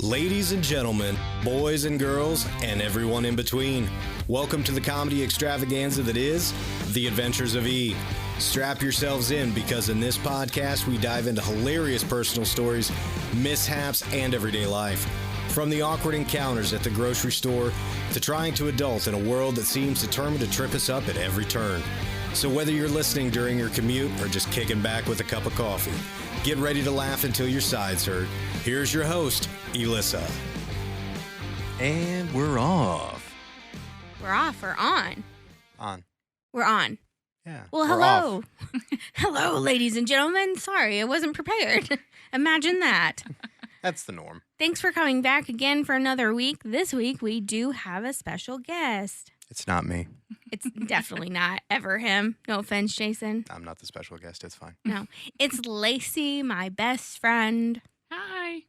Ladies and gentlemen, boys and girls, and everyone in between, welcome to the comedy extravaganza that is The Adventures of E. Strap yourselves in because in this podcast we dive into hilarious personal stories, mishaps, and everyday life. From the awkward encounters at the grocery store to trying to adult in a world that seems determined to trip us up at every turn. So whether you're listening during your commute or just kicking back with a cup of coffee, get ready to laugh until your sides hurt. Here's your host, Elissa. And we're off. We're off. We're on. On. We're on. Yeah. Well, hello. Hello, ladies and gentlemen. Sorry, I wasn't prepared. Imagine that. That's the norm. Thanks for coming back again for another week. This week, we do have a special guest. It's not me. It's definitely not ever him. No offense, Jason. I'm not the special guest. It's fine. No. It's Lacee, my best friend. Hi.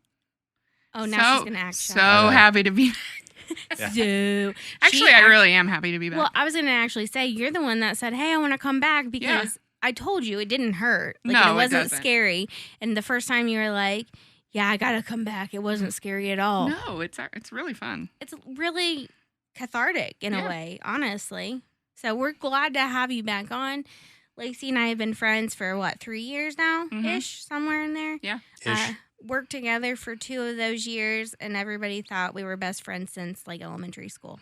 Oh, now she's going to act so shy. happy to be Yeah. So, Actually, I really am happy to be back. Well, I was going to actually say, you're the one that said, hey, I want to come back because I told you it didn't hurt. Like, No, it wasn't doesn't. scary. And the first time you were like, yeah, I got to come back. It wasn't scary at all. No, it's really fun. It's really cathartic in a way, honestly. So we're glad to have you back on. Lacee and I have been friends for, 3 years now? Ish, somewhere in there? Yeah. Ish. Worked together for 2 of those years, and everybody thought we were best friends since, elementary school.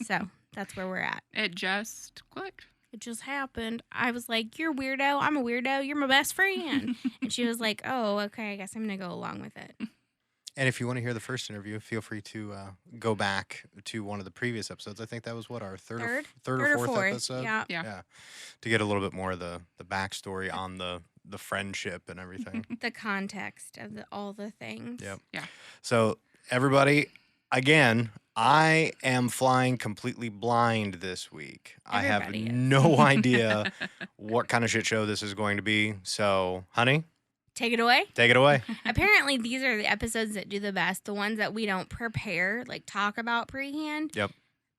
So that's where we're at. It just clicked. It just happened. I was like, you're a weirdo. I'm a weirdo. You're my best friend. And she was like, oh, okay, I guess I'm going to go along with it. And if you want to hear the first interview, feel free to go back to one of the previous episodes. I think that was our third or fourth episode. Yeah. To get a little bit more of the backstory on the friendship and everything. The context of all the things. Yep. Yeah. So everybody, again, I am flying completely blind this week. Everybody I have is. no idea what kind of shit show this is going to be. So, honey, Take it away. take it away. Apparently, these are the episodes that do the best. The ones that we don't prepare, talk about pre-hand. Yep.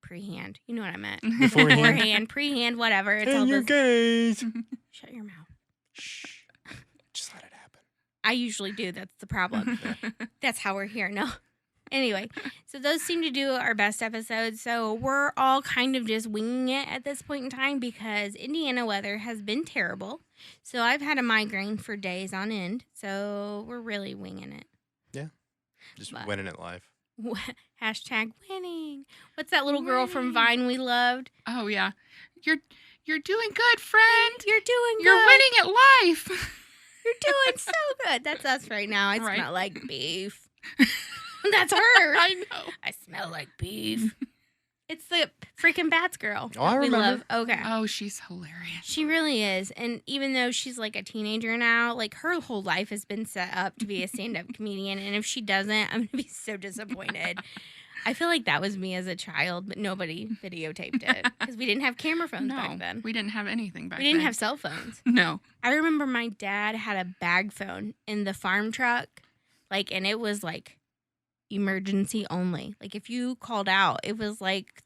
Pre-hand. You know what I meant. Beforehand. Beforehand, pre-hand, whatever. It's all And your this. gaze. Shut your mouth. Shh. Just let it happen. I usually do. That's the problem. That's how we're here. No. Anyway, so those seem to do our best episodes. So we're all kind of just winging it at this point in time because Indiana weather has been terrible. So I've had a migraine for days on end. So we're really winging it. Just But- winning it live. Hashtag winning. What's that little girl from Vine we loved? Oh yeah. You're doing good, friend. You're doing good. You're winning at life. You're doing so good. That's us right now. I Right. smell like beef. That's her. I know. I smell like beef. It's the freaking Bats girl. Oh, I that we remember. love. Okay. Oh, she's hilarious. She really is. And even though she's a teenager now, her whole life has been set up to be a stand-up comedian. And if she doesn't, I'm going to be so disappointed. I feel like that was me as a child, but nobody videotaped it because we didn't have camera phones No, back then. we didn't have anything back We didn't then. have cell phones. No. I remember my dad had a bag phone in the farm truck, and it was emergency only. If you called out, it was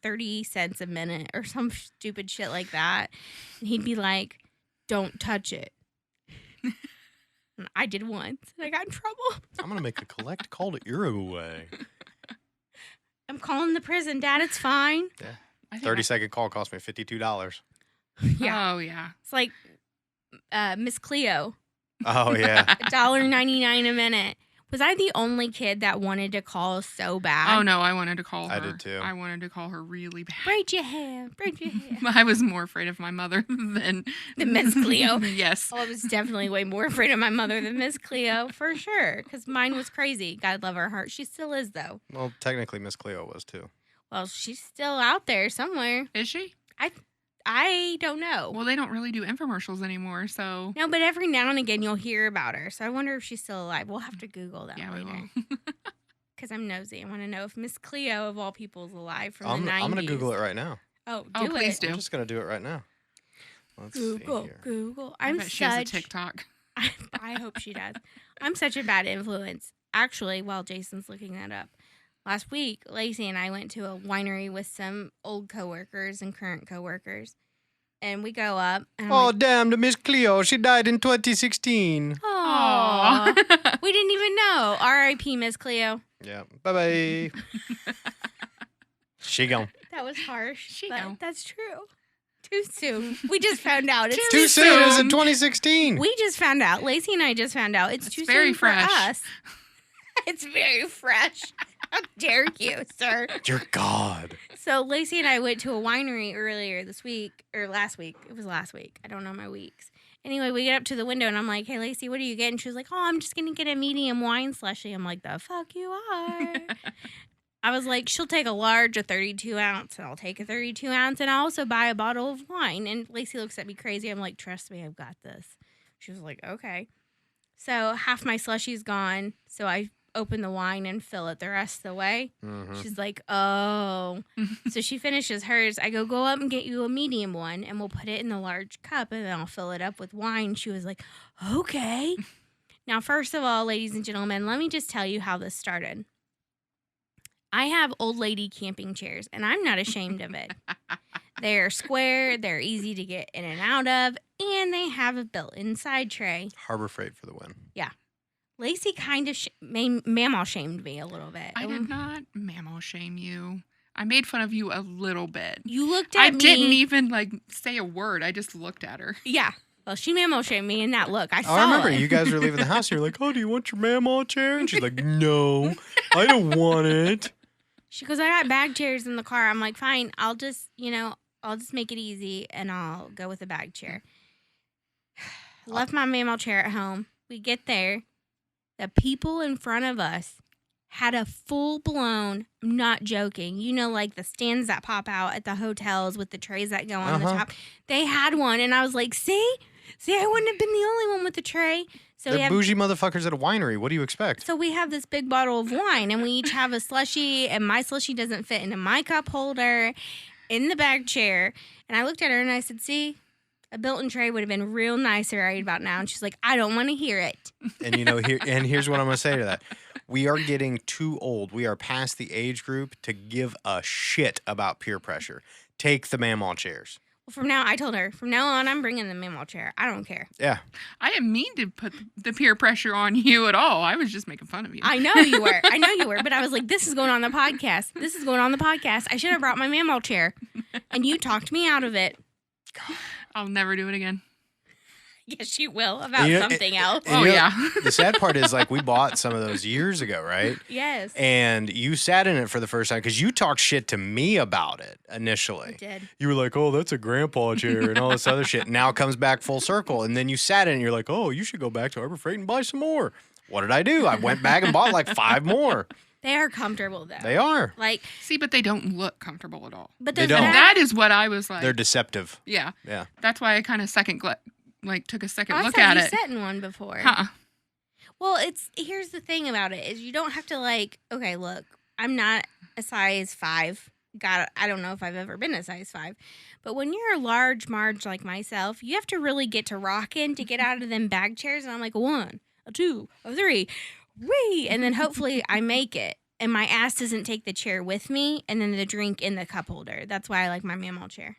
30 cents a minute or some stupid shit like that. And he'd be like, don't touch it. And I did once and I got in trouble. I'm going to make a collect call to Uruguay. I'm calling the prison, Dad. It's fine. I think 30-second call cost me $52. Yeah. Oh yeah. It's like Miss Cleo, Oh, yeah. $1.99 a minute. Was I the only kid that wanted to call so bad? Oh no, I wanted to call her. I did too. I wanted to call her really bad. Braid your hair. Braid your hair. I was more afraid of my mother than Miss Cleo. Yes. Oh, I was definitely way more afraid of my mother than Miss Cleo, for sure. Because mine was crazy. God love her heart. She still is, though. Well, technically, Miss Cleo was too. Well, she's still out there somewhere. Is she? I don't know. Well, they don't really do infomercials anymore, so No, but every now and again you'll hear about her. So I wonder if she's still alive. We'll have to Google that yeah, we later. will. Because I'm nosy. I want to know if Miss Cleo, of all people, is alive from I'm the 90s. going to Google it right now. Oh, Oh, do please it. do. I'm just going to do it right now. Let's Google, see here. Google. I I'm bet she has a such... TikTok. I hope she does. I'm such a bad influence. Actually, while Jason's looking that up, last week, Lacee and I went to a winery with some old coworkers and current coworkers. And we go up. And Oh, damn, the Miss Cleo. She died in 2016. Aw. We didn't even know. R.I.P. Miss Cleo. Yeah. Bye-bye. She gone. That was harsh. She but go. that's true. Too soon. We just found out. It's Too soon. It was in 2016. We just found out. Lacey and I just found out. It's too very soon fresh. for us. It's very fresh. How dare you, sir? Dear God. So Lacey and I went to a winery earlier this week, or last week. It was last week. I don't know my weeks. Anyway, we get up to the window, and I'm like, hey, Lacey, what are you getting? She was like, oh, I'm just going to get a medium wine slushie. I'm like, the fuck you are. I was like, she'll take a large, a 32 ounce, and I'll take a 32 ounce, and I'll also buy a bottle of wine. And Lacey looks at me crazy. I'm like, trust me, I've got this. She was like, okay. So half my slushie's gone, so I open the wine and fill it the rest of the way. Mm-hmm. She's like, oh. So she finishes hers. I go up and get you a medium one, and we'll put it in the large cup, and then I'll fill it up with wine. She was like, okay. Now, first of all, ladies and gentlemen, let me just tell you how this started. I have old lady camping chairs, and I'm not ashamed of it. They're square, they're easy to get in and out of, and they have a built-in side tray. Harbor Freight for the win. Lacey kind of mammal shamed me a little bit. I did not mammal shame you. I made fun of you a little bit. You looked at I me. didn't even say a word. I just looked at her. Yeah. Well, she mammal shamed me in that look. I saw I remember it. you guys were leaving the house. And you're like, oh, do you want your mamaw chair? And she's like, no, I don't want it. She goes, I got bag chairs in the car. I'm like, fine. I'll just make it easy and I'll go with a bag chair. Left my mammal chair at home. We get there. The people in front of us had a full-blown, I'm not joking, like the stands that pop out at the hotels with the trays that go on the top. They had one, and I was like, see, I wouldn't have been the only one with the tray. So They're bougie motherfuckers at a winery. What do you expect? So we have this big bottle of wine, and we each have a slushie, and my slushie doesn't fit into my cup holder in the bag chair. And I looked at her, and I said, see, a built-in tray would have been real nicer right about now. And she's like, I don't want to hear it. And here's what I'm going to say to that. We are getting too old. We are past the age group to give a shit about peer pressure. Take the mammal chairs. Well, I told her, from now on, I'm bringing the mammal chair. I don't care. Yeah. I didn't mean to put the peer pressure on you at all. I was just making fun of you. I know you were. But I was like, this is going on the podcast. I should have brought my mammal chair. And you talked me out of it. I'll never do it again. Yes, you will, about something else. Yeah. The sad part is, we bought some of those years ago, right? Yes. And you sat in it for the first time because you talked shit to me about it initially. I did. You were like, oh, that's a grandpa chair and all this other shit. Now it comes back full circle. And then you sat in it and you're like, oh, you should go back to Harbor Freight and buy some more. What did I do? I went back and bought 5 more. They are comfortable, though. They are. See, but they don't look comfortable at all. But They don't. That is what I was like. They're deceptive. Yeah. Yeah. That's why I kind of took a second I look thought at you it. sat in one before. Well, here's the thing about it is you don't have to okay, look, I'm not a size 5. God, I don't know if I've ever been a size 5. But when you're a large Marge like myself, you have to really get to rocking to get out of them bag chairs. And I'm like, 1, 2, 3, wee. And then hopefully I make it. And my ass doesn't take the chair with me and then the drink in the cup holder. That's why I like my mammal chair.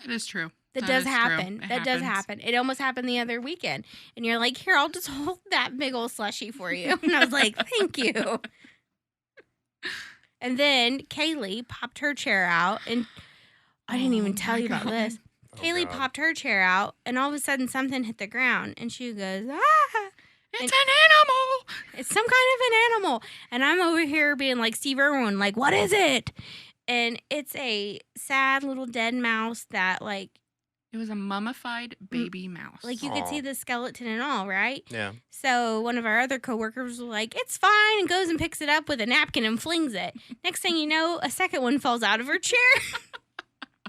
That is true. That does is happen. true. That does happen. It almost happened the other weekend. And you're like, here, I'll just hold that big old slushie for you. And I was like, thank you. And then Kaylee popped her chair out. And I didn't even tell you about this. Kaylee popped her chair out. And all of a sudden, something hit the ground. And she goes, ah. It's an animal. It's some kind of an animal. And I'm over here being like Steve Irwin, what is it? And it's a sad little dead mouse that, It was a mummified baby mouse. you could see the skeleton and all, right? Yeah. So one of our other coworkers was like, it's fine, and goes and picks it up with a napkin and flings it. Next thing you know, a second one falls out of her chair.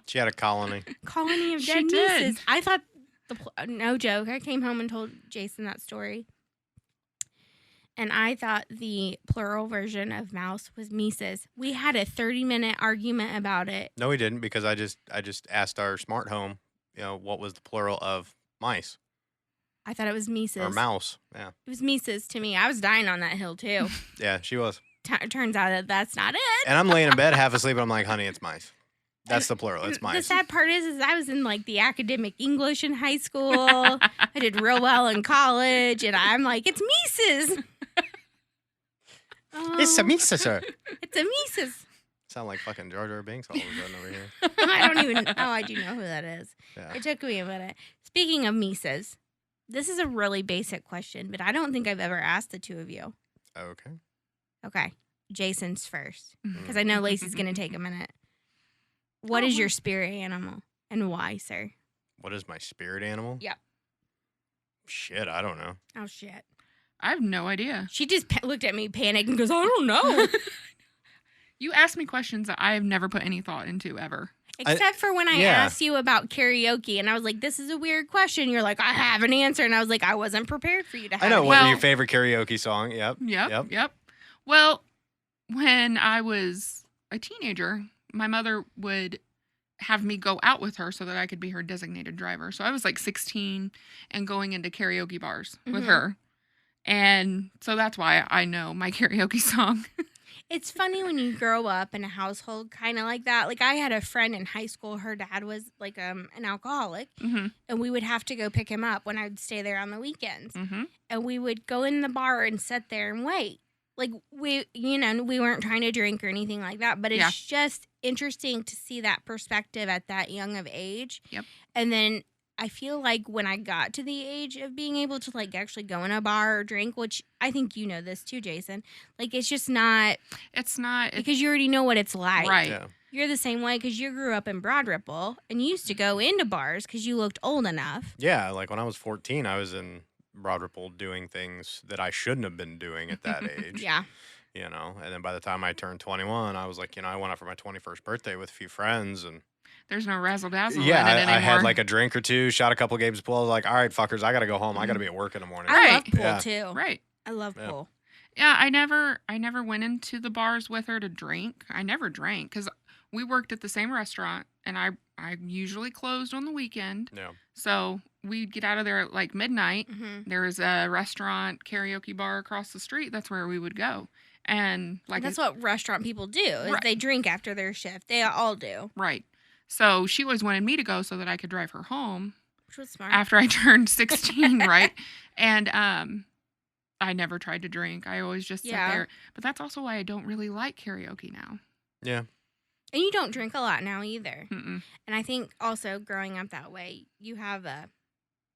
She had a colony. Colony of She dead did. nieces. I thought, no joke, I came home and told Jason that story. And I thought the plural version of mouse was Mises. We had a 30-minute argument about it. No, we didn't, because I just asked our smart home, what was the plural of mice I thought it was Mises. or mouse. Yeah. It was Mises to me. I was dying on that hill, too. Yeah, she was. Turns out that that's not it. And I'm laying in bed half asleep, and I'm like, honey, it's mice. That's the plural. It's The mice. sad part is I was in the academic English in high school. I did real well in college, and I'm like, it's Mises. Oh, It's a Misa, sir. It's a Mises. Sound like fucking Jar Jar Binks all of a sudden over here. I don't even know. Oh, I do know who that is. Yeah. It took me a minute. Speaking of Mises, this is a really basic question, but I don't think I've ever asked the two of you. Okay. Okay. Jason's first, because I know Lacey's going to take a minute. What Oh, is well. your spirit animal and why, sir? What is my spirit animal? Yep. Shit, I don't know. Oh, shit. I have no idea. She just looked at me, panicked, and goes, I don't know. You ask me questions that I have never put any thought into ever. Except for when I yeah. asked you about karaoke, and I was like, this is a weird question. You're like, I have an answer. And I was like, I wasn't prepared for you to have I know. an What Well- your favorite karaoke song? Yep. Yep. Well, when I was a teenager, my mother would have me go out with her so that I could be her designated driver. So I was like 16 and going into karaoke bars with Mhm. her. And so that's why I know my karaoke song. It's funny when you grow up in a household kind of like that. Like I had a friend in high school. Her dad was like an alcoholic, Mm-hmm. and we would have to go pick him up when I'd stay there on the weekends. Mm-hmm. And we would go in the bar and sit there and wait. Like we weren't trying to drink or anything like that, but it's Yeah. just interesting to see that perspective at that young of age. Yep. And then I feel like when I got to the age of being able to like actually go in a bar or drink, which I think you know this too, Jason, like it's just not It's not. because you already know what it's like. right. Yeah. You're the same way because you grew up in Broad Ripple and you used to go into bars because you looked old enough. Yeah. Like when I was 14, I was in Broad Ripple doing things that I shouldn't have been doing at that age. Yeah. You know, and then by the time I turned 21, I was like, I went out for my 21st birthday with a few friends, and There's no razzle dazzle. yeah, in it anymore. I had like a drink or two, shot a couple games of pool. I was like, all right, fuckers, I gotta go home. I gotta be at work in the morning. I love Right. pool Yeah. too. right. I love Yeah. pool. Yeah, I never went into the bars with her to drink. I never drank because we worked at the same restaurant, and I usually closed on the weekend. Yeah. So we'd get out of there at like midnight. Mm-hmm. There was a restaurant karaoke bar across the street. That's where we would go, and like That's what restaurant people do is Right. they drink after their shift. They all do, right. So she always wanted me to go so that I could drive her home which was smart. after I turned 16, right? And I never tried to drink. I always just Yeah. sat there. But that's also why I don't really like karaoke now. Yeah. And you don't drink a lot now either. Mm-mm. And I think also growing up that way, you have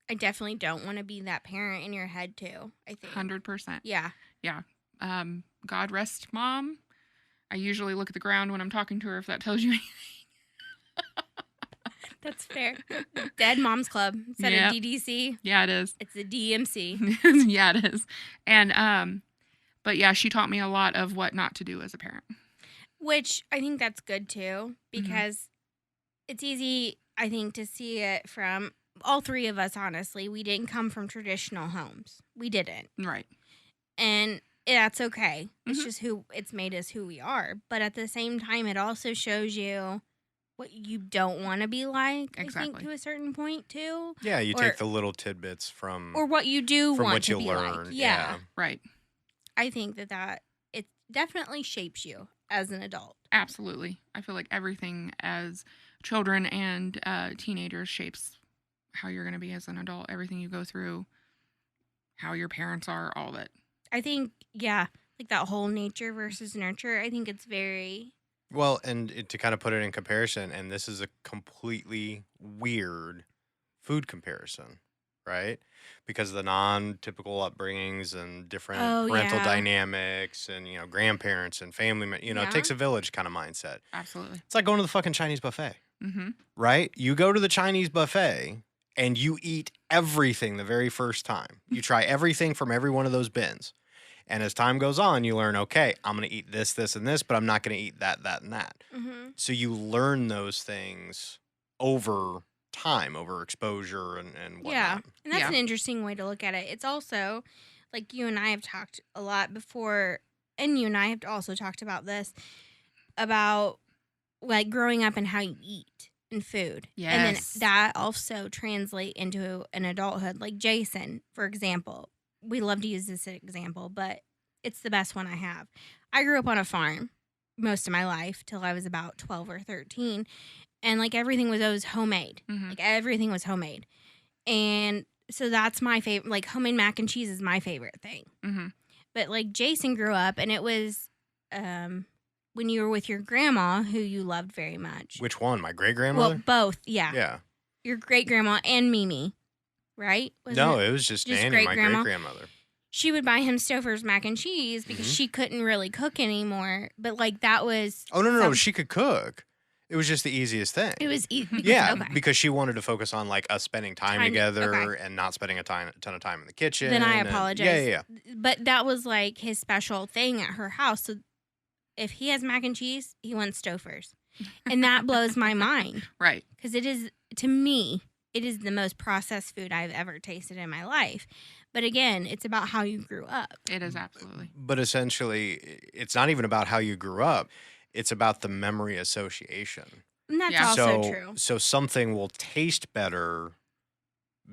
I definitely don't want to be that parent in your head too. I think 100%. Yeah. God rest mom. I usually look at the ground when I'm talking to her, if that tells you anything. That's fair. Dead Moms Club instead Yeah. of DDC. Yeah, it is. It's the DMC. Yeah, it is. And but yeah, she taught me a lot of what not to do as a parent. Which I think that's good too, because it's easy, I think, to see it from all three of us, honestly. We didn't come from traditional homes. We didn't. Right. And that's okay. It's Mhm. just it's made us who we are. But at the same time, it also shows you what you don't want to be like, I think, Exactly. to a certain point too. Yeah. You Or- take the little tidbits from Or what you do from want what to you be learn. like. Yeah. Right. I think that it definitely shapes you as an adult. Absolutely. I feel like everything as children and teenagers shapes how you're going to be as an adult. Everything you go through, how your parents are, all that. I think, yeah, like that whole nature versus nurture, I think it's very, Well, and to kind of put it in comparison, and this is a completely weird food comparison, right? Because of the non-typical upbringings and different Oh, parental yeah. dynamics and, grandparents and family, Yeah. it takes a village kind of mindset. Absolutely. It's like going to the fucking Chinese buffet, Mm-hmm. right? You go to the Chinese buffet and you eat everything the very first time. You try everything from every one of those bins. And as time goes on, you learn, okay, I'm going to eat this, this, and this, but I'm not going to eat that, that, and that. So you learn those things over time, over exposure and whatnot. yeah. And that's Yeah. an interesting way to look at it. It's also, like you and I have talked a lot before, and you and I have also talked about this, about like growing up and how you eat and food. And then Yes. that also translate into an adulthood. Like Jason, for example. We love to use this example, but it's the best one I have. I grew up on a farm most of my life till I was about 12 or 13. And like everything was always homemade. Mm-hmm. Like everything was homemade. And so that's my favorite. Like homemade mac and cheese is my favorite thing. Mm-hmm. But like Jason grew up, and it was when you were with your grandma, who you loved very much. Which one? My great Well, grandmother? both, yeah. Yeah. Your great grandma and Mimi, right? No, it was just Annie, my great-grandma? great grandmother. She would buy him Stouffer's mac and cheese because Mhm. she couldn't really cook anymore. But like that was Oh no, some- she could cook. It was just the easiest thing. it was Yeah, okay. because she wanted to focus on like us spending time together okay. and not spending a ton of time in the kitchen. Then I and- apologize. Yeah. But that was like his special thing at her house. So if he has mac and cheese, he wants Stouffer's. And that blows my mind Right. because it is, to me, it is the most processed food I've ever tasted in my life. But again, it's about how you grew up. It is absolutely. But essentially, it's not even about how you grew up. It's about the memory association. And that's Yeah. also so, true. So something will taste better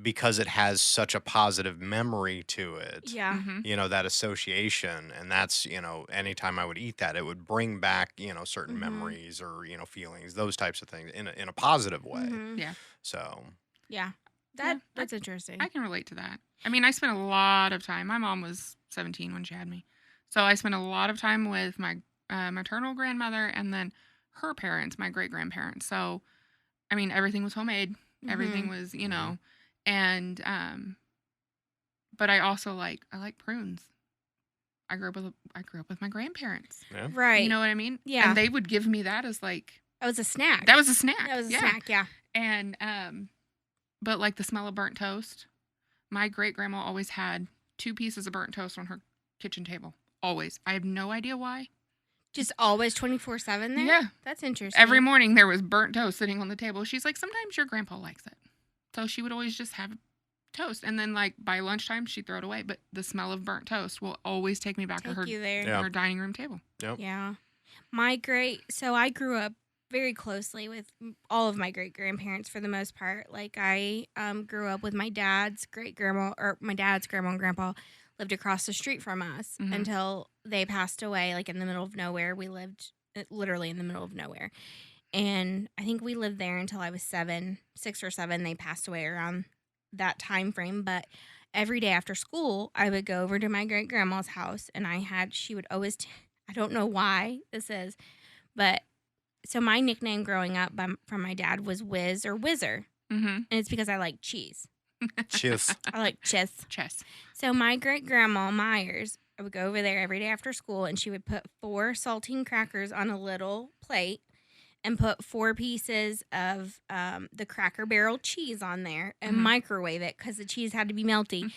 because it has such a positive memory to it. Yeah. Mhm. You know, that association. And that's, you know, anytime I would eat that, it would bring back, you know, certain Mhm. memories or, you know, feelings, those types of things in a positive way. Mhm. Yeah. So, Yeah. Yeah, That's interesting. I can relate to that. I mean, I spent a lot of time. My mom was 17 when she had me, so I spent a lot of time with my maternal grandmother and then her parents, my great grandparents. So, I mean, everything was homemade. Everything Mhm. was, and but I also I like prunes. I grew up with my grandparents. yeah. Right. You know what I mean? Yeah. And they would give me that as like that was a snack. that was a snack. That was a yeah. snack, yeah. And but like the smell of burnt toast, my great grandma always had 2 pieces of burnt toast on her kitchen table. Always. I have no idea why. Just always 24/7 there? Yeah. That's interesting. Every morning there was burnt toast sitting on the table. She's like, sometimes your grandpa likes it. So she would always just have toast. And then like by lunchtime she'd throw it away. But the smell of burnt toast will always take me back to Take her, you there. Yeah. her dining room table. Yeah. So I grew up very closely with all of my great grandparents for the most part. Like I grew up with my dad's great grandma, or my dad's grandma and grandpa lived across the street from us Mhm. until they passed away, like in the middle of nowhere. We lived literally in the middle of nowhere. And I think we lived there until I was 6 or 7. They passed away around that time frame. But every day after school, I would go over to my great grandma's house, and she would always, I don't know why this is, but so my nickname growing up from my dad was Whiz or Whizzer. Mm-hmm. And it's because I like cheese. Cheers. I like cheese. Chess. So my great grandma Myers, I would go over there every day after school, and she would put 4 saltine crackers on a little plate and put 4 pieces of the Cracker Barrel cheese on there and Mhm. microwave it because the cheese had to be melty.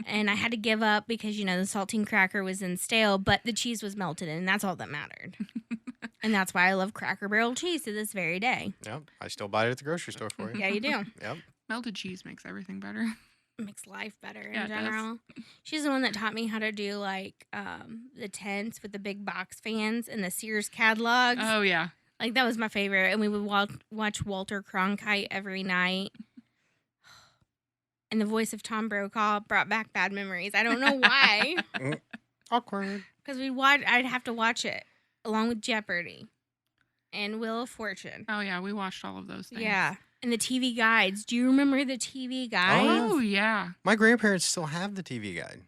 And I had to give up because, the saltine cracker was in stale, but the cheese was melted, and that's all that mattered. And that's why I love Cracker Barrel cheese to this very day. Yep. I still buy it at the grocery store for you. Yeah, you do. Yep. Melted cheese makes everything better. It makes life better Yeah, in it does. general. She's the one that taught me how to do the tents with the big box fans and the Sears catalogs. Oh yeah. Like that was my favorite, and we would watch Walter Cronkite every night. And the voice of Tom Brokaw brought back bad memories. I don't know why, Awkward. because I'd have to watch it along with Jeopardy and Wheel of Fortune. Oh yeah. We watched all of those things. Yeah, and the TV guides. Do you remember the TV guides? Oh yeah. My grandparents still have the TV guide.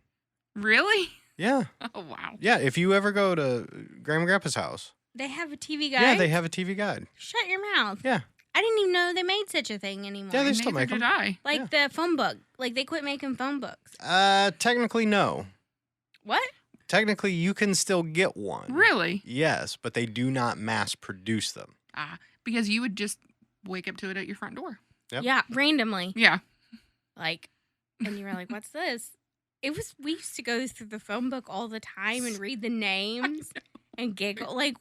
Really? Yeah. Oh wow. Yeah. If you ever go to Grandma and Grandpa's house, They have a TV guide. yeah, they have a TV guide. Shut your mouth. Yeah. I didn't even know they made such a thing anymore. Yeah, they still Neither make them. did I. like the phone book. Like they quit making phone books. Technically, no. What? Technically, you can still get one. Really? Yes, but they do not mass produce them. Because you would just wake up to it at your front door. Yep. Yeah, randomly. Yeah. Like, and you were like, "What's this?" We used to go through the phone book all the time and read the names and giggle. Like,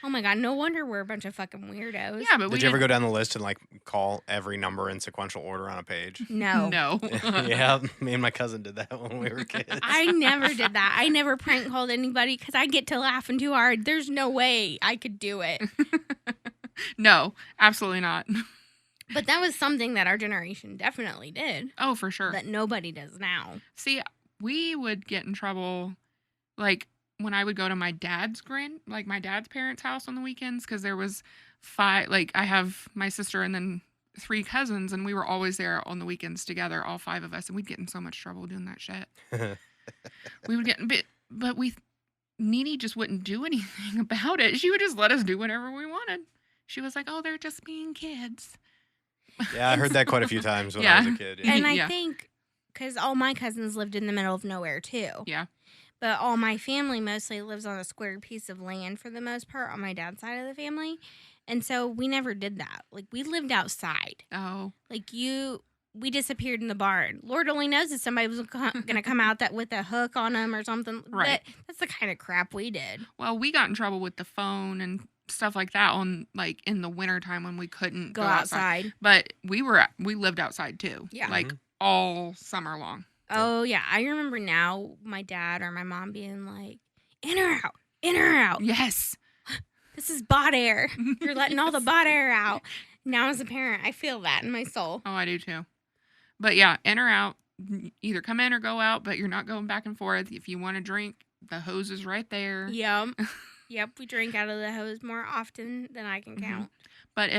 oh my god, no wonder we're a bunch of fucking weirdos. Yeah, but we Did you ever go down the list and like call every number in sequential order on a page? No. No. Yeah, me and my cousin did that when we were kids. I never did that. I never prank called anybody because I get to laughing too hard. There's no way I could do it. No, absolutely not. But that was something that our generation definitely did Oh, for sure. that nobody does now. See, we would get in trouble, like when I would go to my dad's parents' house on the weekends, because there was 5. Like I have my sister and then 3 cousins, and we were always there on the weekends together, all 5 of us, and we'd get in so much trouble doing that shit. We would get, But Nene just wouldn't do anything about it. She would just let us do whatever we wanted. She was like, "Oh, they're just being kids." Yeah, I heard that quite a few times when I Yeah. was a kid. Yeah. And I Yeah. think because all my cousins lived in the middle of nowhere too. Yeah. But all my family mostly lives on a square piece of land for the most part on my dad's side of the family. And so we never did that. Like, we lived outside. Oh. Like, we disappeared in the barn. Lord only knows if somebody was going to come out that with a hook on them or something. Right. That's the kind of crap we did. Well, we got in trouble with the phone and stuff like that on like in the wintertime when we couldn't Go outside. But we lived outside too. Yeah. Like all summer long. Oh, yeah. I remember now my dad or my mom being like, in or out, in or out. Yes. This is bot air. You're letting all the bot air out. Now as a parent, I feel that in my soul. Oh, I do too. But yeah, in or out, either come in or go out, but you're not going back and forth. If you want to drink, the hose is right there. Yep. Yep, we drink out of the hose more often than I can count. But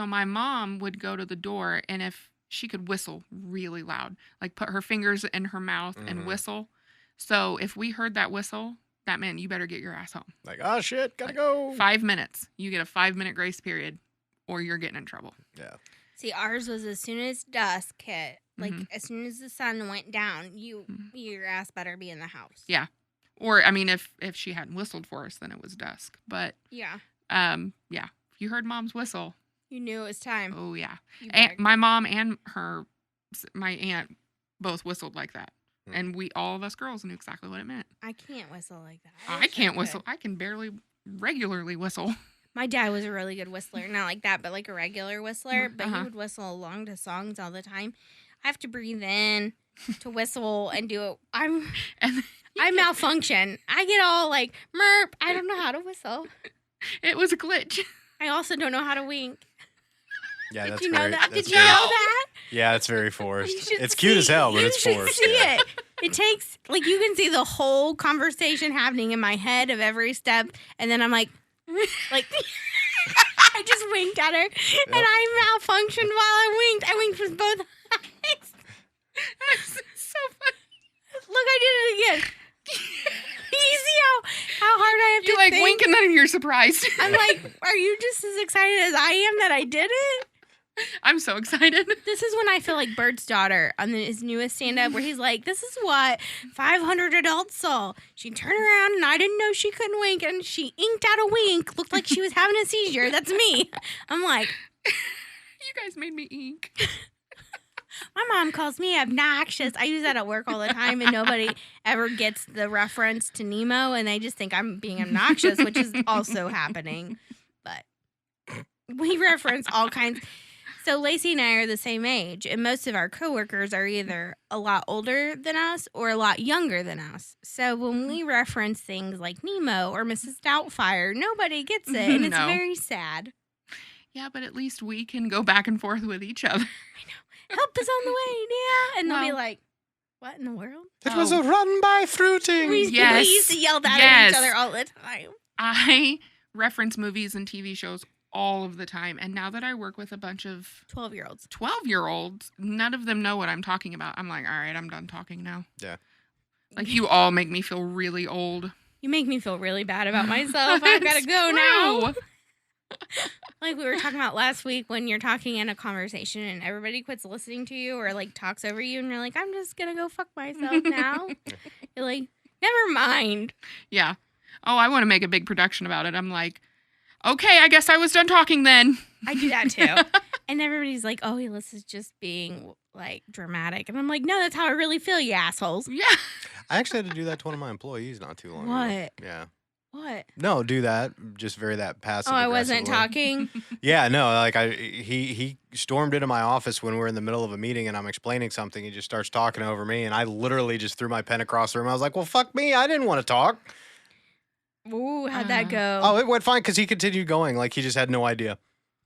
my mom would go to the door, and if she could whistle really loud, like put her fingers in her mouth and whistle. So if we heard that whistle, that meant you better get your ass home. Like, oh shit, gotta go. 5 minutes. You get a 5-minute grace period, or you're getting in trouble. Yeah. See, ours was as soon as dusk hit, like as soon as the sun went down, your ass better be in the house. Yeah. Or I mean, if she hadn't whistled for us, then it was dusk. But Yeah. yeah. If you heard mom's whistle, You knew it was time. oh yeah. You And better- my mom and my aunt both whistled like that. Hmm. And all of us girls knew exactly what it meant. I can't whistle like that. I wish can't could. whistle. I can barely regularly whistle. My dad was a really good whistler. Not like that, but like a regular whistler. But he Uh-huh. would whistle along to songs all the time. I have to breathe in to whistle and do it. And I malfunction. I get all like, merp. I don't know how to whistle. it was a glitch. I also don't know how to wink. Yeah, Did that's you know very. that? that's Did you very- know that? Yeah, it's very forced. You should It's cute as see- hell, but you it's should forced. See yeah. it. It takes like you can see the whole conversation happening in my head of every step, and then I'm like I just winked at her, and I malfunctioned while I winked. I winked with both eyes. So funny. Look, I did it again. You see how hard I have You to like think? wink and then you're surprised. I'm like, are you just as excited as I am that I did it? I'm so excited. This is when I feel like Bert's daughter on his newest stand-up where he's like, this is what 500 adults saw. She turned around and I didn't know she couldn't wink and she inked out a wink. Looked like she was having a seizure. That's me. I'm like, You guys made me ink. my mom calls me obnoxious. I use that at work all the time and nobody ever gets the reference to Nemo and they just think I'm being obnoxious, which is also happening. But we reference all kinds. So Lacey and I are the same age, and most of our coworkers are either a lot older than us or a lot younger than us. So when we reference things like Nemo or Mrs. Doubtfire, nobody gets it, and it's No. very sad. Yeah, but at least we can go back and forth with each other. Help is on the way, yeah. And they'll be Well- like, what in the world? It was a run by fruiting. We Yes. used to yell that at Yes. each other all the time. I reference movies and TV shows all of the time. And now that I work with a bunch of 12-year-olds. 12-year-olds, none of them know what I'm talking about. I'm like, all right, I'm done talking now. Yeah. Like, you all make me feel really old. You make me feel really bad about myself. I've got to It's go now. true. Like we were talking about last week when you're talking in a conversation and everybody quits listening to you or like talks over you and you're like, I'm just going to go fuck myself now. You're like, never mind. Yeah. Oh, I want to make a big production about it. I'm like, okay, I guess I was done talking then. I do that too. And everybody's like, oh, Alyssa's just being like dramatic. And I'm like, no, that's how I really feel, you assholes. Yeah. I actually had to do that to one of my employees not too long ago. What? Yeah. What? No, do that. Just very that passive. Oh, I wasn't aggressive way. talking. Yeah, no, like he stormed into my office when we were in the middle of a meeting and I'm explaining something. He just starts talking over me and I literally just threw my pen across the room. I was like, well, fuck me. I didn't want to talk. Ooh, how'd that go? Oh, it went fine because he continued going. Like he just had no idea.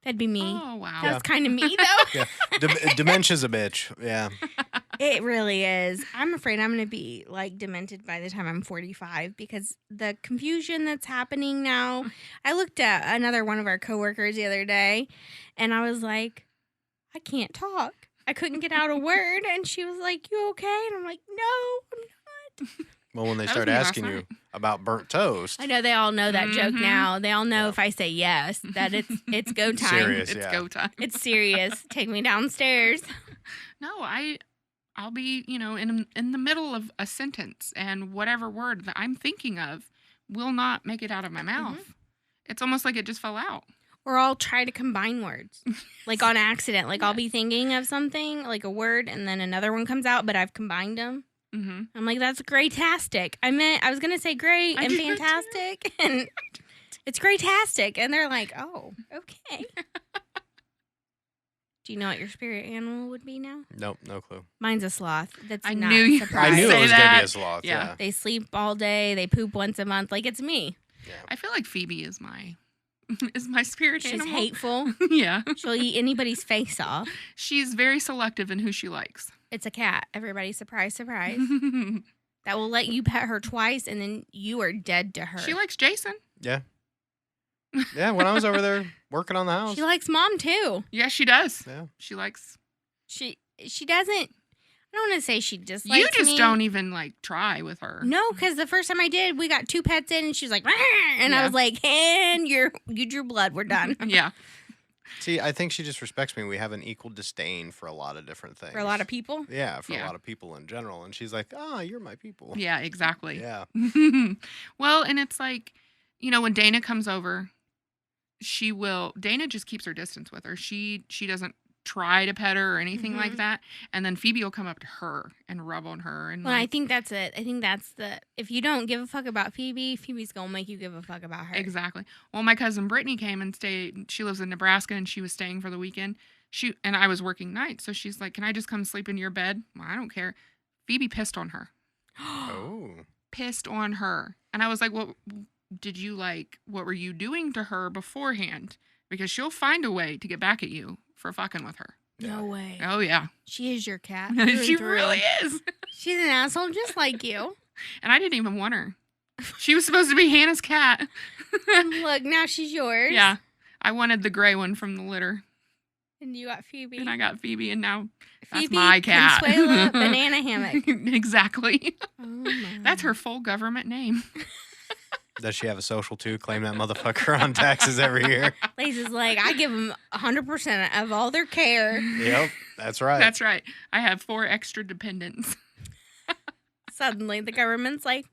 That'd be me. Oh, wow. That's kind of me, though. Yeah. Dementia's a bitch. Yeah. It really is. I'm afraid I'm going to be like demented by the time I'm 45 because the confusion that's happening now. I looked at another one of our coworkers the other day and I was like, I can't talk. I couldn't get out a word. And she was like, you okay? And I'm like, no, I'm not. Well, when they That was start me last asking you night. about burnt toast, I know they all know that joke Mhm. now. They all know Yeah. if I say yes, that it's go time. Serious. It's yeah. go time. It's serious. Take me downstairs. No, I'll be, in the middle of a sentence, and whatever word that I'm thinking of will not make it out of my mouth. It's almost like it just fell out. Or I'll try to combine words, like on accident. Like I'll Yes. be thinking of something, like a word, and then another one comes out, but I've combined them. Mm-hmm. I'm like, that's great-tastic. I was gonna say great I and did too. fantastic, and it's great-tastic. And they're like, oh, okay. Do you know what your spirit animal would be now? Nope, no clue. Mine's a sloth. That's I not knew you were surprising. I knew it say was going to be that. a sloth. Yeah. Yeah. They sleep all day. They poop once a month. Like it's me. I feel like Phoebe is my spirit She's animal. hateful. Yeah. She'll eat anybody's face off. She's very selective in who she likes. It's a cat. Everybody, surprise, surprise. That will let you pet her twice, and then you are dead to her. She likes Jason. Yeah. Yeah, when I was over there working on the house. She likes mom too. Yeah, she does. Yeah. She likes. She doesn't. I don't want to say she dislikes You just me. don't even try with her. No, because the first time I did, we got 2 pets in, and she was like, "Rah!" And I Yeah. was like, and you drew blood. We're done. Yeah. See, I think she just respects me. We have an equal disdain for a lot of different things. For a lot of people. Yeah, for Yeah. a lot of people in general. And she's like, oh, you're my people. Yeah, exactly. Yeah. Well, and it's like, when Dana comes over, Dana just keeps her distance with her. She doesn't try to pet her or anything like Mhm. that. And then Phoebe will come up to her and rub on her. And Well, I think that's it. I think that's if you don't give a fuck about Phoebe, Phoebe's going to make you give a fuck about her. Exactly. Well, my cousin Brittany came and stayed. She lives in Nebraska and she was staying for the weekend. And I was working nights. So she's like, can I just come sleep in your bed? Well, I don't care. Phoebe pissed on her. Oh. Pissed on her. And I was like, what were you doing to her beforehand? Because she'll find a way to get back at you for fucking with her. No way. Oh, yeah. She is your cat. through and She through. really is. She's an asshole just like you. And I didn't even want her. She was supposed to be Hannah's cat. Look, now she's yours. Yeah. I wanted the gray one from the litter. And you got Phoebe. And I got Phoebe, and now that's Phoebe, my cat. Consuela, banana hammock. Exactly. Oh my. That's her full government name. Does she have a social too? Claim that motherfucker on taxes every year. Lace's like, I give them 100% of all their care. Yep, that's right. That's right. I have 4 extra dependents. Suddenly, the government's like,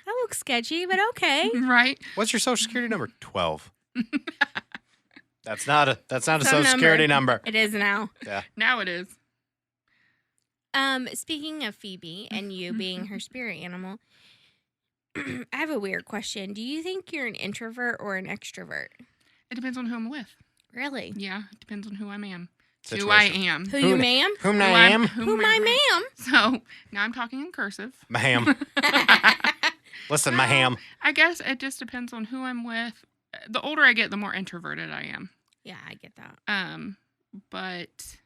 that looks sketchy, but okay. Right? What's your social security number? 12. That's not a Some social security number. It is now. Now it is. Speaking of Phoebe and you being her spirit animal, I have a weird question. Do you think you're an introvert or an extrovert? It depends on who I'm with. Really? Yeah, it depends on who I am. Situation. Who I am. Who you, ma'am? Whom Who I I'm- am? Who my ma'am? So now I'm talking in cursive. Ma'am. Listen, ma'am. I guess it just depends on who I'm with. The older I get, the more introverted I am. Yeah, I get that. But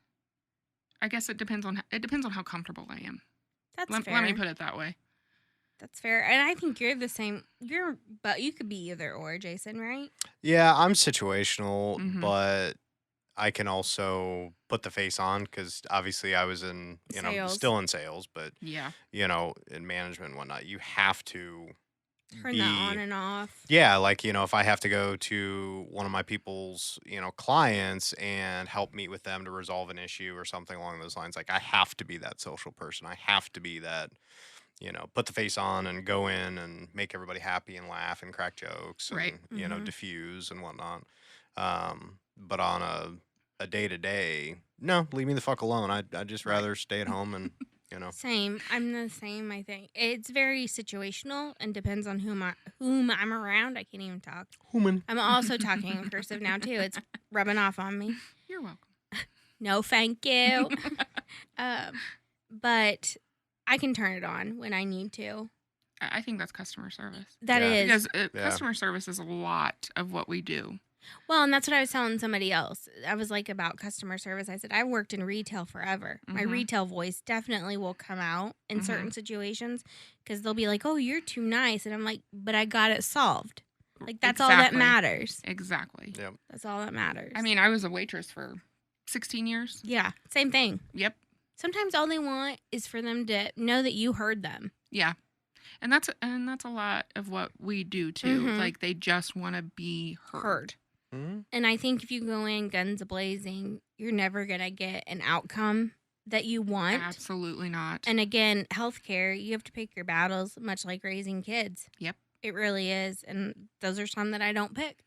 I guess it depends on how comfortable I am. That's Let fair. me put it that way. That's fair. And I think you're the same. But you could be either or, Jason, right? Yeah, I'm situational, Mhm. but I can also put the face on because obviously I was in, Sales. still in sales, but, Yeah. in management and whatnot, you have to Turn that on and off. Yeah, like, if I have to go to one of my people's, clients and help meet with them to resolve an issue or something along those lines, like I have to be that social person. I have to be that, put the face on and go in and make everybody happy and laugh and crack jokes and, Right. Mhm. diffuse and whatnot. But on a day-to-day, no, leave me the fuck alone. I'd just rather stay at home and, Same. I'm the same, I think. It's very situational and depends on whom I'm around. I can't even talk. human. I'm also talking in cursive now, too. It's rubbing off on me. You're welcome. No, thank you. But I can turn it on when I need to. I think that's customer service. That Yeah. is. Because customer service is a lot of what we do. Well, and that's what I was telling somebody else. I was like about customer service. I said, I worked in retail forever. My Mhm. retail voice definitely will come out in Mhm. certain situations because they'll be like, oh, you're too nice. And I'm like, but I got it solved. Like, that's all that Exactly. matters. Exactly. Yep. That's all that matters. I mean, I was a waitress for 16 years. yeah, same thing. Yep. Sometimes all they want is for them to know that you heard them. Yeah. And that's a lot of what we do too. Mhm. Like they just want to be heard. Mhm. And I think if you go in guns blazing, you're never going to get an outcome that you want. Absolutely not. And again, healthcare, you have to pick your battles, much like raising kids. Yep. It really is. And those are some that I don't pick.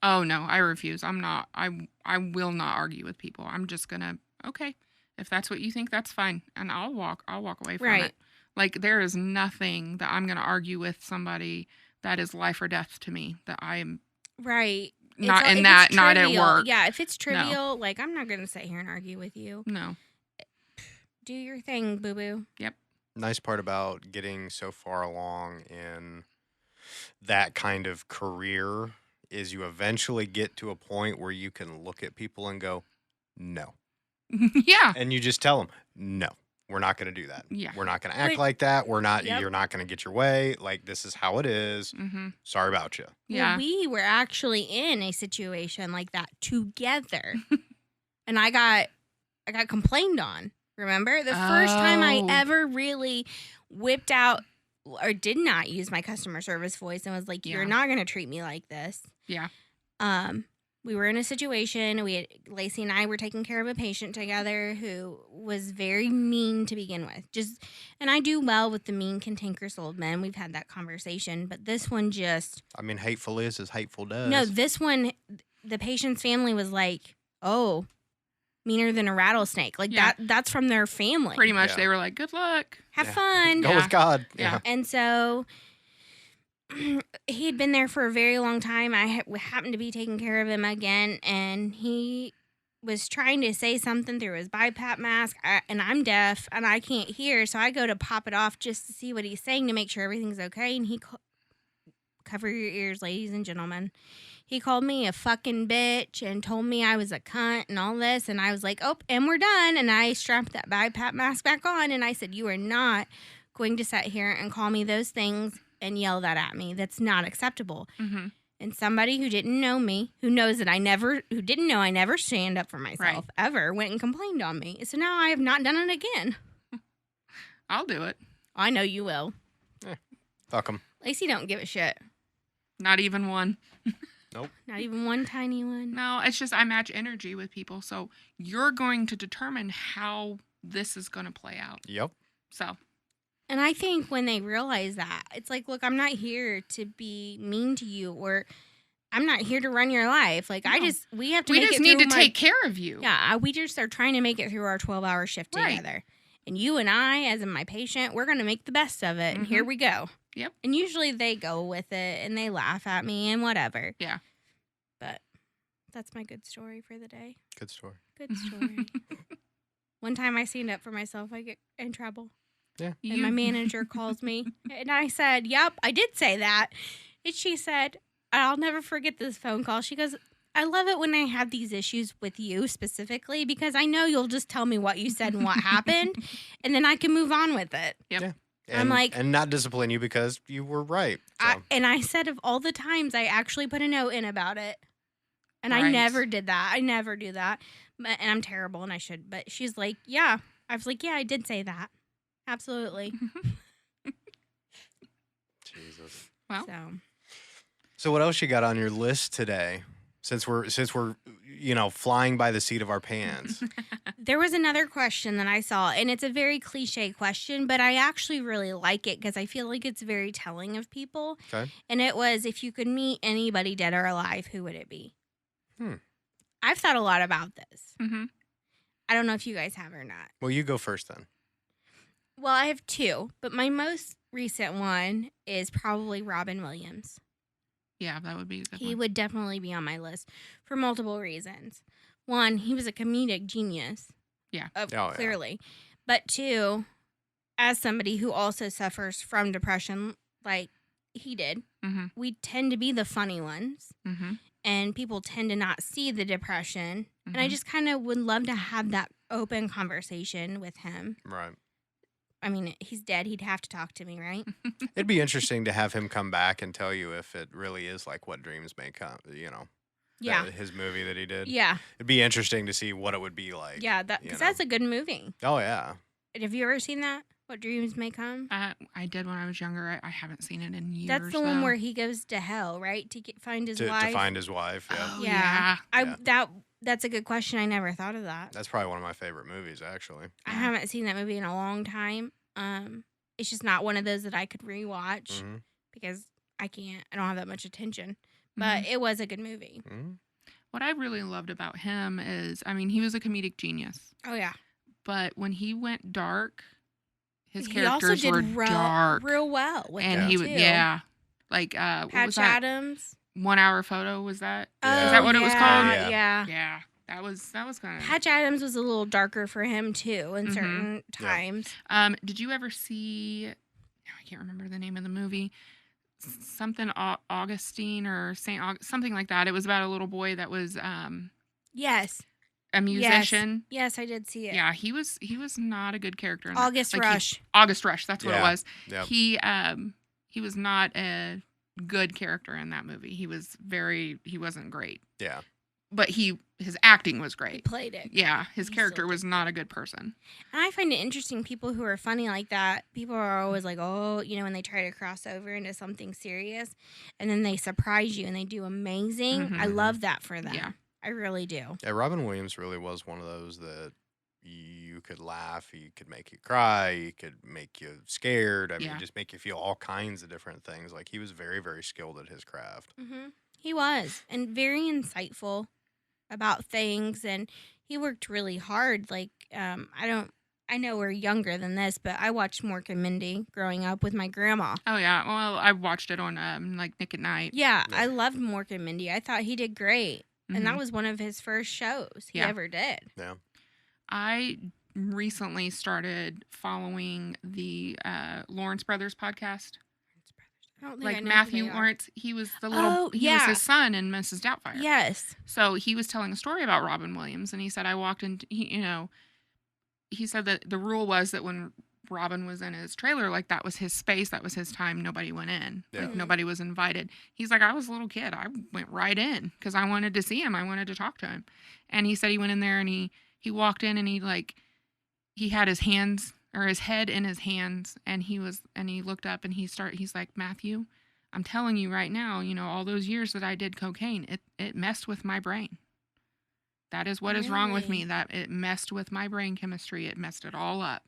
Oh no, I refuse. I'm not. I will not argue with people. I'm just gonna. Okay, if that's what you think, that's fine, and I'll walk away from Right. it. Like there is nothing that I'm gonna argue with somebody that is life or death to me. That I am Right. not If in it's that, not at trivial- work. Yeah, if it's trivial, like I'm not going to sit here and argue with you. No. Do your thing, boo boo. Nice part about getting so far along in that kind of career is you eventually get to a point where you can look at people and go, no. Yeah. And you just tell them, no, we're not going to do that. Yeah. We're not going to act But- like that. We're not, Yep. you're not going to get your way. Like, this is how it is. Mm-hmm. Sorry about you. Yeah. Well, we were actually in a situation like that together. And I got complained on. Remember? The first time I Oh. ever really whipped out or did not use my customer service voice and was like, "You're Yeah. not going to treat me like this." Yeah. We were in a situation. Lacey and I were taking care of a patient together who was very mean to begin with. And I do well with the mean, cantankerous old men. We've had that conversation, but this one just I mean, hateful is as hateful does. no. This one, the patient's family was like, "Oh, meaner than a rattlesnake." Like Yeah. that's from their family. Pretty much, Yeah. they were like, "Good luck." Have Yeah. fun. Go Yeah. with God. Yeah. And so he had been there for a very long time. I happened to be taking care of him again, and he was trying to say something through his BiPAP mask, and I'm deaf, and I can't hear, so I go to pop it off just to see what he's saying to make sure everything's okay, and he cover your ears, ladies and gentlemen. He called me a fucking bitch and told me I was a cunt and all this, and I was like, oh, and we're done, and I strapped that BiPAP mask back on, and I said, you are not going to sit here and call me those things and yell that at me. That's not acceptable. Mm-hmm. And somebody who didn't know me, who didn't know I never stand up for myself ever, went and complained on me. So now I have not done it again. I'll do it. I know you will. Fuck them. Lacey don't give a shit. Not even one. Not even one tiny one. No, it's just I match energy with people. So you're going to determine how this is going to play out. Yep. So, And I think when they realize that, it's like, look, I'm not here to be mean to you, or I'm not here to run your life. Like, No. we have to we make just it need to through take care of you. Yeah, we just are trying to make it through our 12-hour shift Right. together. And you and I, as in my patient, we're going to make the best of it. And here we go. Yep. And usually they go with it and they laugh at me and whatever. Yeah. But that's my good story for the day. Good story. Good story. One time I stand up for myself, I get in trouble. Yeah. And my manager calls me. And I said, yep, I did say that. And she said, I'll never forget this phone call. She goes, I love it when I have these issues with you specifically because I know you'll just tell me what you said and what happened. And then I can move on with it. And, I'm like- and not discipline you because you were right. So. And I said of all the times I actually put a note in about it. And I Right. never did that. I never do that. And I'm terrible and I should. But she's like, yeah. I was like, yeah, I did say that. Absolutely. Jesus. Well, So what else you got on your list today? Since we're flying by the seat of our pants. There was another question that I saw, and it's a very cliche question, but I actually really like it because I feel like it's very telling of people. Okay. And it was, if you could meet anybody dead or alive, who would it be? I've thought a lot about this. mm-hmm. I don't know if you guys have or not. Well, you go first then. Well, I have two, but my most recent one is probably Robin Williams. Yeah, that would be a good He one. would definitely be on my list for multiple reasons. One, he was a comedic genius. Yeah. yeah. Clearly. But two, as somebody who also suffers from depression like he did, Mm-hmm. we tend to be the funny ones. Mm-hmm. And people tend to not see the depression. And I Mhm. just kind of would love to have that open conversation with him. Right. I mean, he's dead. He'd have to talk to me, right? It'd be interesting to have him come back and tell you if it really is like what dreams may come. Yeah. His movie that he did. Yeah. It'd be interesting to see what it would be like. Yeah. you Because know. that's a good movie. Oh yeah. Have you ever seen that? What Dreams May Come. I did when I was younger. I haven't seen it in years. That's the one though. where he goes to hell, right? To find his To wife. find his wife, yeah. Oh, yeah. That's a good question. I never thought of that. That's probably one of my favorite movies, actually. I haven't seen that movie in a long time. It's just not one of those that I could rewatch Mm-hmm. because I can't. I don't have that much attention. But it was a good movie. Mm-hmm. What I really loved about him is, I mean, he was a comedic genius. Oh yeah. But when he went dark, his He also characters did were dark. real well with And them, he would, too. yeah. Like, what was Patch that? Adams. 1 Hour Photo, was that? Yeah. Is that what it was called? Yeah. Yeah. Yeah. That was kind of. Patch Adams was a little darker for him too in Mhm. certain times. Did you ever see? I can't remember the name of the movie. Something Augustine or Saint something like that. It was about a little boy that was Yes. a musician. Yes, I did see it. Yeah, he was not a good character. In that. August Like, Rush. August Rush. That's what it Yeah. was. Yep. He was not a good character in that movie. He wasn't great. Yeah. But his acting was He great. played it. Yeah, his He character still was did not a good person. And I find it interesting, people who are funny like that, people are always like, oh, when they try to cross over into something serious and then they surprise you and they do amazing. I Mhm. love that for them. Yeah. I really do. Yeah, Robin Williams really was one of those that you could laugh, he could make you cry, he could make you scared. I mean, Yeah. just make you feel all kinds of different things. Like, he was very, very skilled at his craft. He was, and very insightful about things, and he worked really hard. Like, I know we're younger than this, but I watched Mork and Mindy growing up with my grandma. Oh yeah, well I watched it on like Nick at Night. Yeah, Yeah. I loved Mork and Mindy. I thought he did great. And that Mhm. was one of his first shows he Yeah. ever did. Yeah. I recently started following the Lawrence Brothers podcast. I don't think I Like know who Matthew they are. Lawrence, he was the little Oh, he was yeah. his son in Mrs. Doubtfire. Yes. So he was telling a story about Robin Williams, and he said I walked in. He said that the rule was that when Robin was in his trailer, like that was his space, that was his time. Nobody went in. Yeah. Like nobody was invited. He's like, I was a little kid. I went right in because I wanted to see him. I wanted to talk to him. And he said he went in there and he walked in and he had his hands or his head in his hands and he looked up and he's like, Matthew, I'm telling you right now, all those years that I did cocaine, it messed with my brain. That is what is wrong with me. Really? That it messed with my brain chemistry. It messed it all up.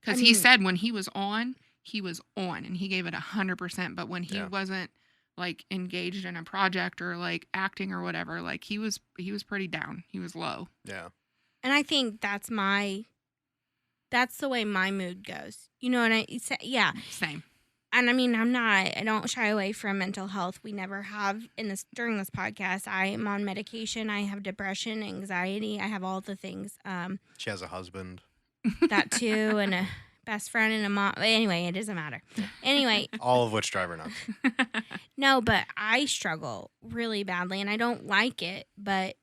Because I he mean- said when he was on, and he gave it 100%. But when he Yeah. wasn't like engaged in a project or like acting or whatever, like he was pretty down. He was low. Yeah. And I think that's the way my mood goes. Yeah. Same. And I mean, I don't shy away from mental health. We never have during this podcast. I am on medication. I have depression, anxiety. I have all the things. She has a husband. That too, and a best friend and a mom. Anyway, it doesn't matter. Anyway, All of which drive her nuts. no, but I struggle really badly and I don't like it. But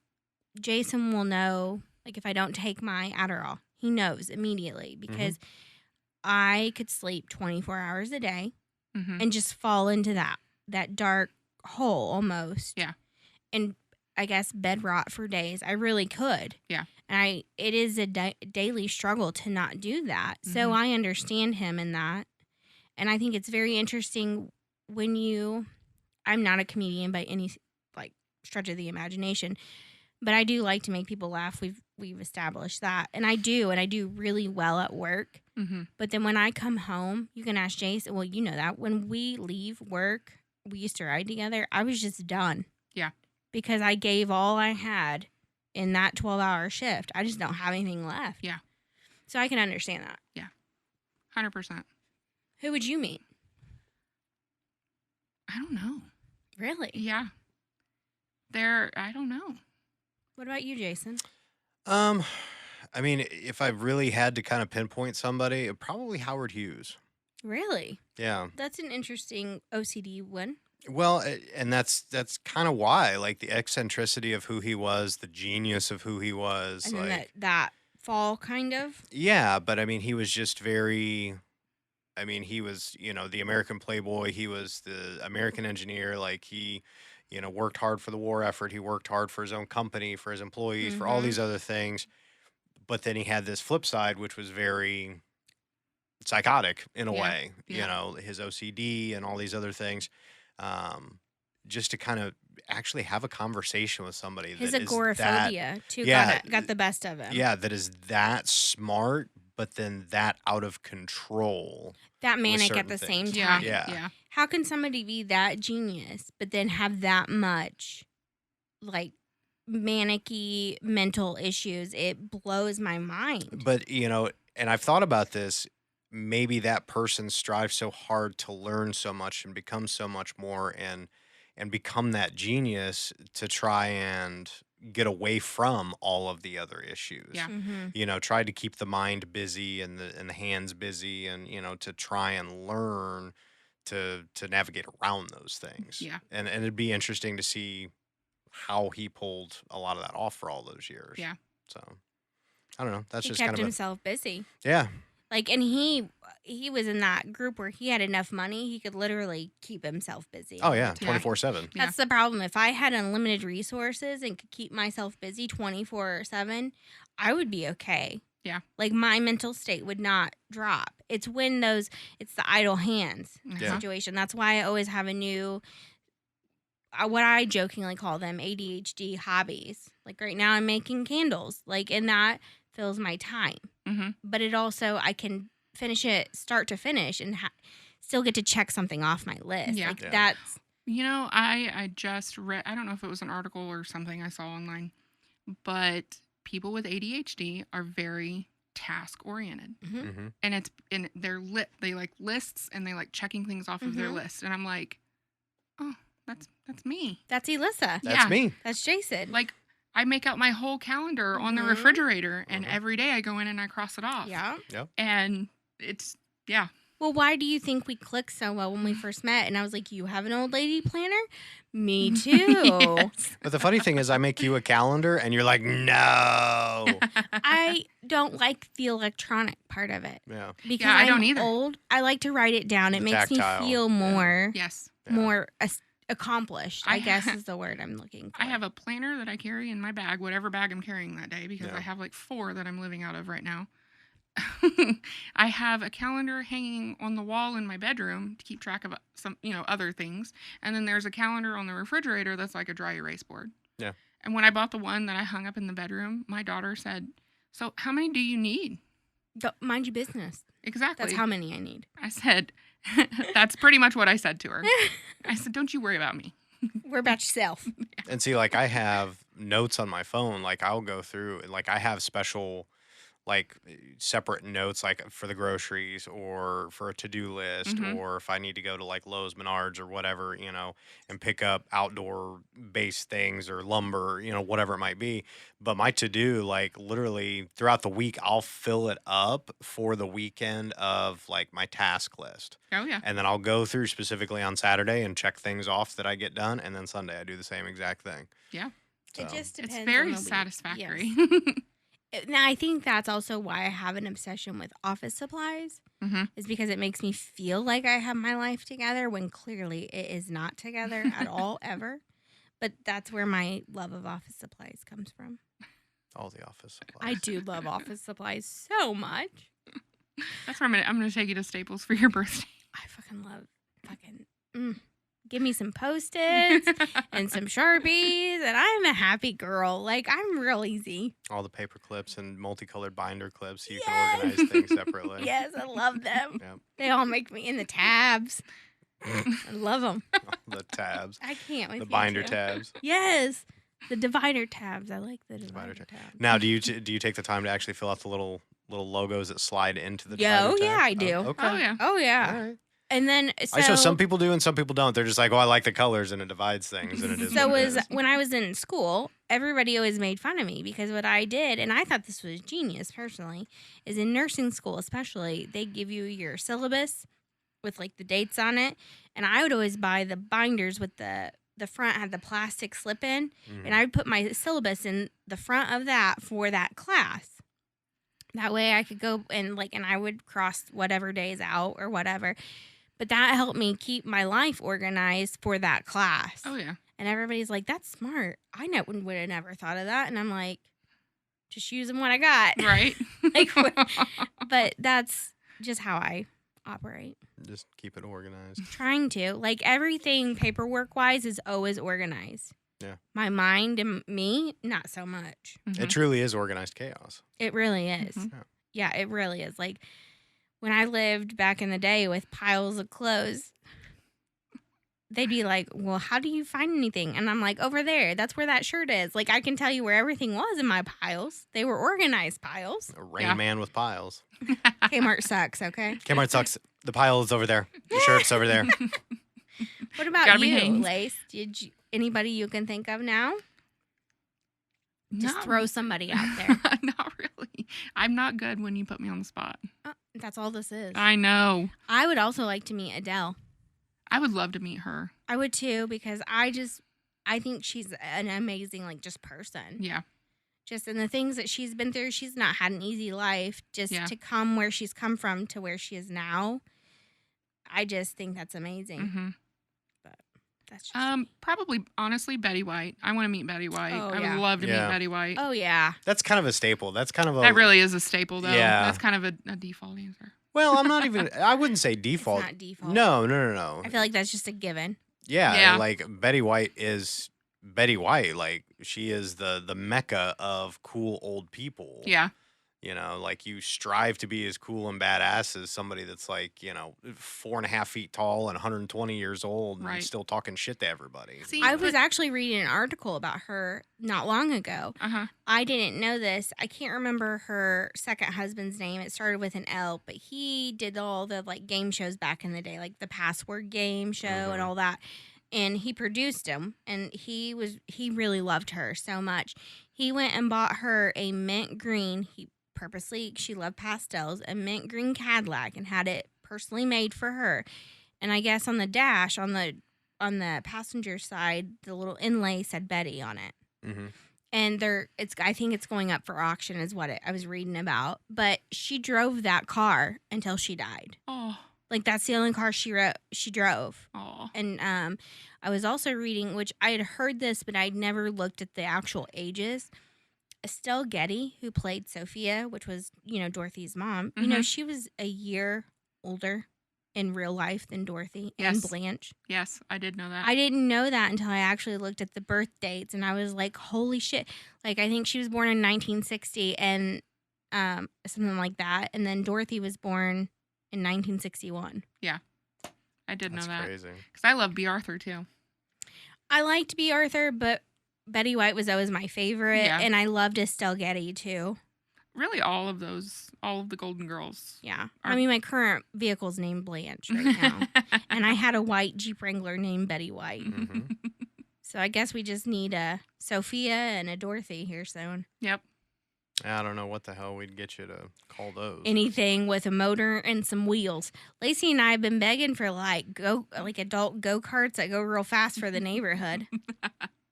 Jason will know, like, if I don't take my Adderall, he knows immediately because I could sleep 24 hours a day Mhm. and just fall into that dark hole almost. Yeah. And I guess bed rot for days. I really could. Yeah. And it is a daily struggle to not do that. So Mhm. I understand him in that. And I think it's very interesting I'm not a comedian by any like stretch of the imagination, but I do like to make people laugh. We've established that. And I do really well at work. Mhm. But then when I come home, you can ask Jason. Well, you know that when we leave work, we used to ride together. I was just done. Yeah. Because I gave all I had in that 12-hour shift. I just don't have anything left. Yeah. So I can understand that. 100%. Who would you meet? I don't know. Really? Yeah. I don't know. What about you, Jason? I mean, if I really had to kind of pinpoint somebody, probably Howard Hughes. Really? Yeah. That's an interesting OCD one. Well, and that's kind of why, like, the eccentricity of who he was, the genius of who he was. And like, then that fall kind of. yeah, but I mean, he was just very. I mean, he was, the American playboy. He was the American engineer. Like, he, worked hard for the war effort. He worked hard for his own company, for his employees, for all Mhm. these other things. But then he had this flip side, which was very psychotic in a Yeah. way, Yeah. his OCD and all these other things. Just to kind of actually have a conversation with somebody His that is that, agoraphobia too yeah, got the best of him. yeah, that is that smart, but then that out of control. That with manic at certain the same things. Yeah. time. Yeah. Yeah. How can somebody be that genius, but then have that much, like, manicky mental issues? It blows my mind. But, and I've thought about this. Maybe that person strives so hard to learn so much and become so much more and become that genius to try and get away from all of the other issues. Yeah. Mm-hmm. Try to keep the mind busy and the hands busy and to try and learn to navigate around those things. Yeah. And it'd be interesting to see how he pulled a lot of that off for all those years. Yeah. So I don't know. That's He just kept kind of himself busy. yeah. Like, and he was in that group where he had enough money, he could literally keep himself busy. Oh yeah, Yeah. 24/7. Yeah. That's the problem. If I had unlimited resources and could keep myself busy 24/7, I would be okay. Yeah. Like, my mental state would not drop. It's when it's the idle hands Yeah. situation. That's why I always have a new, what I jokingly call them, ADHD hobbies. Like, right now I'm making candles. Like, and that fills my time. Mm-hmm. But it also, I can finish it start to finish and still get to check something off my list. Yeah. Like, Yeah. that's, I just read, I don't know if it was an article or something I saw online, but people with ADHD are very task oriented. Mm-hmm. And they like lists and they like checking things off of their Mhm. list. And I'm like, oh, that's me. that's Elissa. That's Yeah. me. That's Jason. Like, I make out my whole calendar on the Mhm. refrigerator, and Mhm. every day I go in and I cross it off. Yeah. And it's, yeah. Well, why do you think we clicked so well when we first met? And I was like, you have an old lady planner? Me too. Yes. But the funny thing is, I make you a calendar, and you're like, no. I don't like the electronic part of it Yeah. because I I'm don't either. old. I like to write it down. It The makes tactile, me feel yeah. more Yes. Yeah. more accomplished, I I guess ha- is the word I'm looking for. I have a planner that I carry in my bag, whatever bag I'm carrying that day, because Yeah. I have like 4 that I'm living out of right now. I have a calendar hanging on the wall in my bedroom to keep track of some, other things. And then there's a calendar on the refrigerator that's like a dry erase board. Yeah. And when I bought the one that I hung up in the bedroom, my daughter said, "So how many do you need?" Mind your business. Exactly. That's how many I need. I said, that's pretty much what I said to her. I said, "Don't you worry about me." We're about yourself. And see, like, I have notes on my phone. Like, I'll go through, like, I have special, like, separate notes, like, for the groceries or for a to-do list, Mhm. or if I need to go to, like, Lowe's, Menards, or whatever, and pick up outdoor-based things or lumber, whatever it might be. But my to-do, like, literally throughout the week, I'll fill it up for the weekend of, like, my task list. Oh, yeah. And then I'll go through specifically on Saturday and check things off that I get done. And then Sunday, I do the same exact thing. Yeah. It So, just depends. It's on very the week. satisfactory. Yes. Now, I think that's also why I have an obsession with office supplies, Mhm. is because it makes me feel like I have my life together when clearly it is not together at all, ever. But that's where my love of office supplies comes from. all the office supplies. I do love office supplies so much. That's where I'm gonna take you to Staples for your birthday. I fucking love give me some Post-its and some Sharpies, and I'm a happy girl. Like, I'm real easy. All the paper clips and multicolored binder clips so you Yes. can organize things separately. Yes, I love them. Yep. They all make me in the tabs. I love them. The tabs, I can't wait. the to binder get to 'em. tabs. Yes, the divider tabs. I like the Divider divider tabs. Now, do you take the time to actually fill out the little logos that slide into the Yeah, divider oh, tab? yeah, I do. Okay. Oh, yeah. Oh yeah. All right. And then so I know some people do and some people don't. They're just like, oh, I like the colors, and it divides things, and it is. So what it was is. when I was in school, everybody always made fun of me because what I did, and I thought this was genius personally, is in nursing school especially, they give you your syllabus with like the dates on it, and I would always buy the binders with the front had the plastic slip in, Mhm. and I would put my syllabus in the front of that for that class. That way I could go and I would cross whatever days out or whatever. But that helped me keep my life organized for that class. Oh, yeah. And everybody's like, that's smart. I would have never thought of that. And I'm like, just using what I got. Right. Like, but that's just how I operate. Just keep it organized. Trying to. Like, everything paperwork-wise is always organized. Yeah. My mind and me, not so much. It truly is organized chaos. It really is. Mhm. Yeah, it really is. Like, when I lived back in the day with piles of clothes, they'd be like, well, how do you find anything? And I'm like, over there. That's where that shirt is. Like, I can tell you where everything was in my piles. They were organized piles. A Rain Yeah. Man with piles. Kmart sucks, okay? Kmart sucks. The pile is over there. The shirt's over there. What about Gotta be you, Hanes. Lace? Anybody you can think of now? Just Not- throw somebody out there. Not really. I'm not good when you put me on the spot. That's all this is. I know. I would also like to meet Adele. I would love to meet her. I would too, because I think she's an amazing, like, just person. Yeah. Just in the things that she's been through, she's not had an easy life. Just Yeah. to come where she's come from to where she is now, I just think that's amazing. hmm That's just Probably, honestly, Betty White. I want to meet Betty White. Oh, I yeah. would love to Yeah. meet Betty White. oh yeah. That's kind of a staple. That's kind of a. That really is a staple, though. Yeah. That's kind of a default answer. Well, I'm not even. I wouldn't say It's default. not default. No. I feel like that's just a given. Yeah, Yeah. like Betty White is Betty White. Like she is the mecca of cool old people. Yeah. You know, like you strive to be as cool and badass as somebody that's like, 4.5 feet tall and 120 years old and Right. still talking shit to everybody. See, I was actually reading an article about her not long ago. Uh-huh. I didn't know this. I can't remember her second husband's name. It started with an L, but he did all the like game shows back in the day, like the Password game show and Mhm. all that. And he produced them, and he really loved her so much. He went and bought her a mint green. She loved pastels, a mint green Cadillac, and had it personally made for her. And I guess on the dash, on the passenger side, the little inlay said Betty on it. Mm-hmm. And I think it's going up for auction, is what I was reading about. But she drove that car until she died. Oh. Like, that's the only car she drove. Oh. And I was also reading, which I had heard this, but I'd never looked at the actual ages. Estelle Getty, who played Sophia, which was, Dorothy's mom, Mhm. she was a year older in real life than Dorothy Yes. and Blanche. Yes, I did know that. I didn't know that until I actually looked at the birth dates, and I was like, holy shit. Like, I think she was born in 1960 and something like that. And then Dorothy was born in 1961. I did know That's that. crazy. Because I love B. Arthur, too. I liked B. Arthur, but Betty White was always my favorite. Yeah. And I loved Estelle Getty, too. Really, all of the Golden Girls. Yeah. Are- I mean, my current vehicle's named Blanche right now. And I had a white Jeep Wrangler named Betty White. hmm So I guess we just need a Sophia and a Dorothy here soon. Yep. I don't know what the hell we'd get you to call those. Anything with a motor and some wheels. Lacey and I have been begging for like adult go-karts that go real fast for the neighborhood.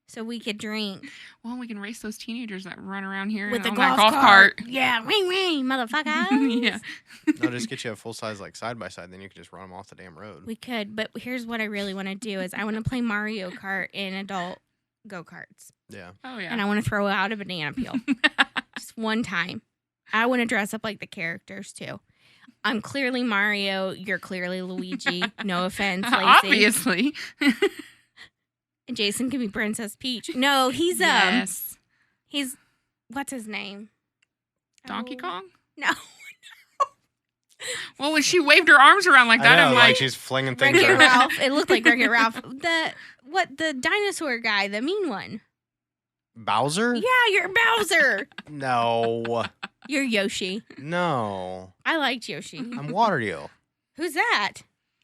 So we could drink Well, we can race those teenagers that run around here with the on golf, that golf cart. cart. Yeah, ring ring, motherfucker. Yeah. No, just get you a full size like side by side, then you can just run them off the damn road. We could, but here's what I really want to do is I want to play Mario Kart in adult go-karts. Yeah. Oh, yeah. And I want to throw out a banana peel. Just one time. I want to dress up like the characters too. I'm clearly Mario. You're clearly Luigi. No offense, Lacey. Obviously. And Jason can be Princess Peach. No, he's Yes. he's what's his name? Donkey Oh, Kong? No, Well, when she waved her arms around like that, I know, I'm like, like, she's flinging things. Wreck-It around. Ralph. It looked like Wreck-It Ralph. The dinosaur guy, the mean one. Bowser? Yeah, you're Bowser. No. You're Yoshi. No. I liked Yoshi. I'm Wario. Who's that?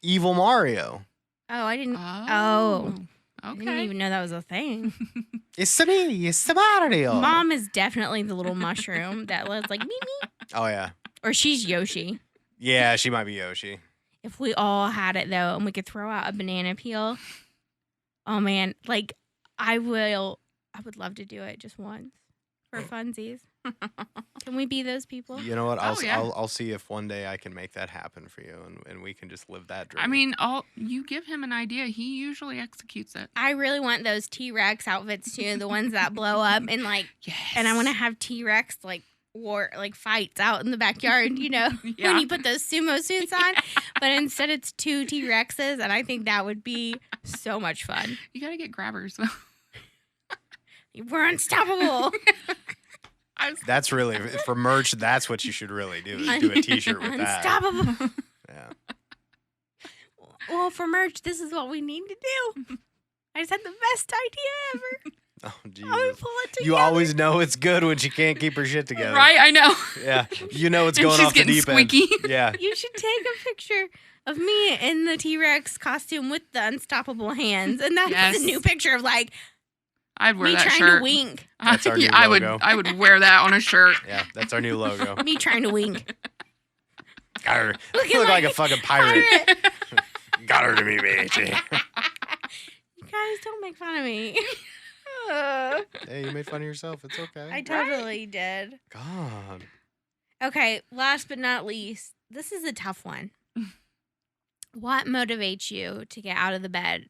Evil Mario. Oh, I didn't. oh. I didn't Okay. even know that was a thing. It's me. It's Mario. Mom is definitely the little mushroom that was like me me, Oh, yeah. or she's Yoshi. Yeah, she might be Yoshi. If we all had it though, and we could throw out a banana peel, oh man, like I would love to do it just once for funsies. Can we be those people? You know what? yeah. I'll see if one day I can make that happen for you, and we can just live that dream. I mean, you give him an idea, he usually executes it. I really want those T-Rex outfits too, the ones that blow up and like, Yes. and I want to have T-Rex like fights out in the backyard, Yeah. when you put those sumo suits on. But instead it's 2 T-Rexes, and I think that would be so much fun. You gotta get grabbers. We're unstoppable. That's really, for merch, that's what you should really do, is do a t-shirt with that. Unstoppable. Yeah. Well, for merch, this is what we need to do. I just had the best idea ever. Oh, I'm Jesus. gonna pull it together. You always know it's good when she can't keep her shit together. Right, I know. Yeah. You know it's And going she's off the getting deep squeaky. end. Yeah. You should take a picture of me in the T-Rex costume with the unstoppable hands, and that's Yes. the new picture of I'd wear me that trying shirt. to wink. That's our new I would. logo. I would wear that on a shirt. Yeah. That's our new logo. Me trying to wink. Got her. Looking Look like a like fucking pirate. Pirate. Got her to me, bitch. You guys don't make fun of me. Hey, you made fun of yourself. It's okay. I totally did. God. Okay, last but not least, this is a tough one. What motivates you to get out of the bed?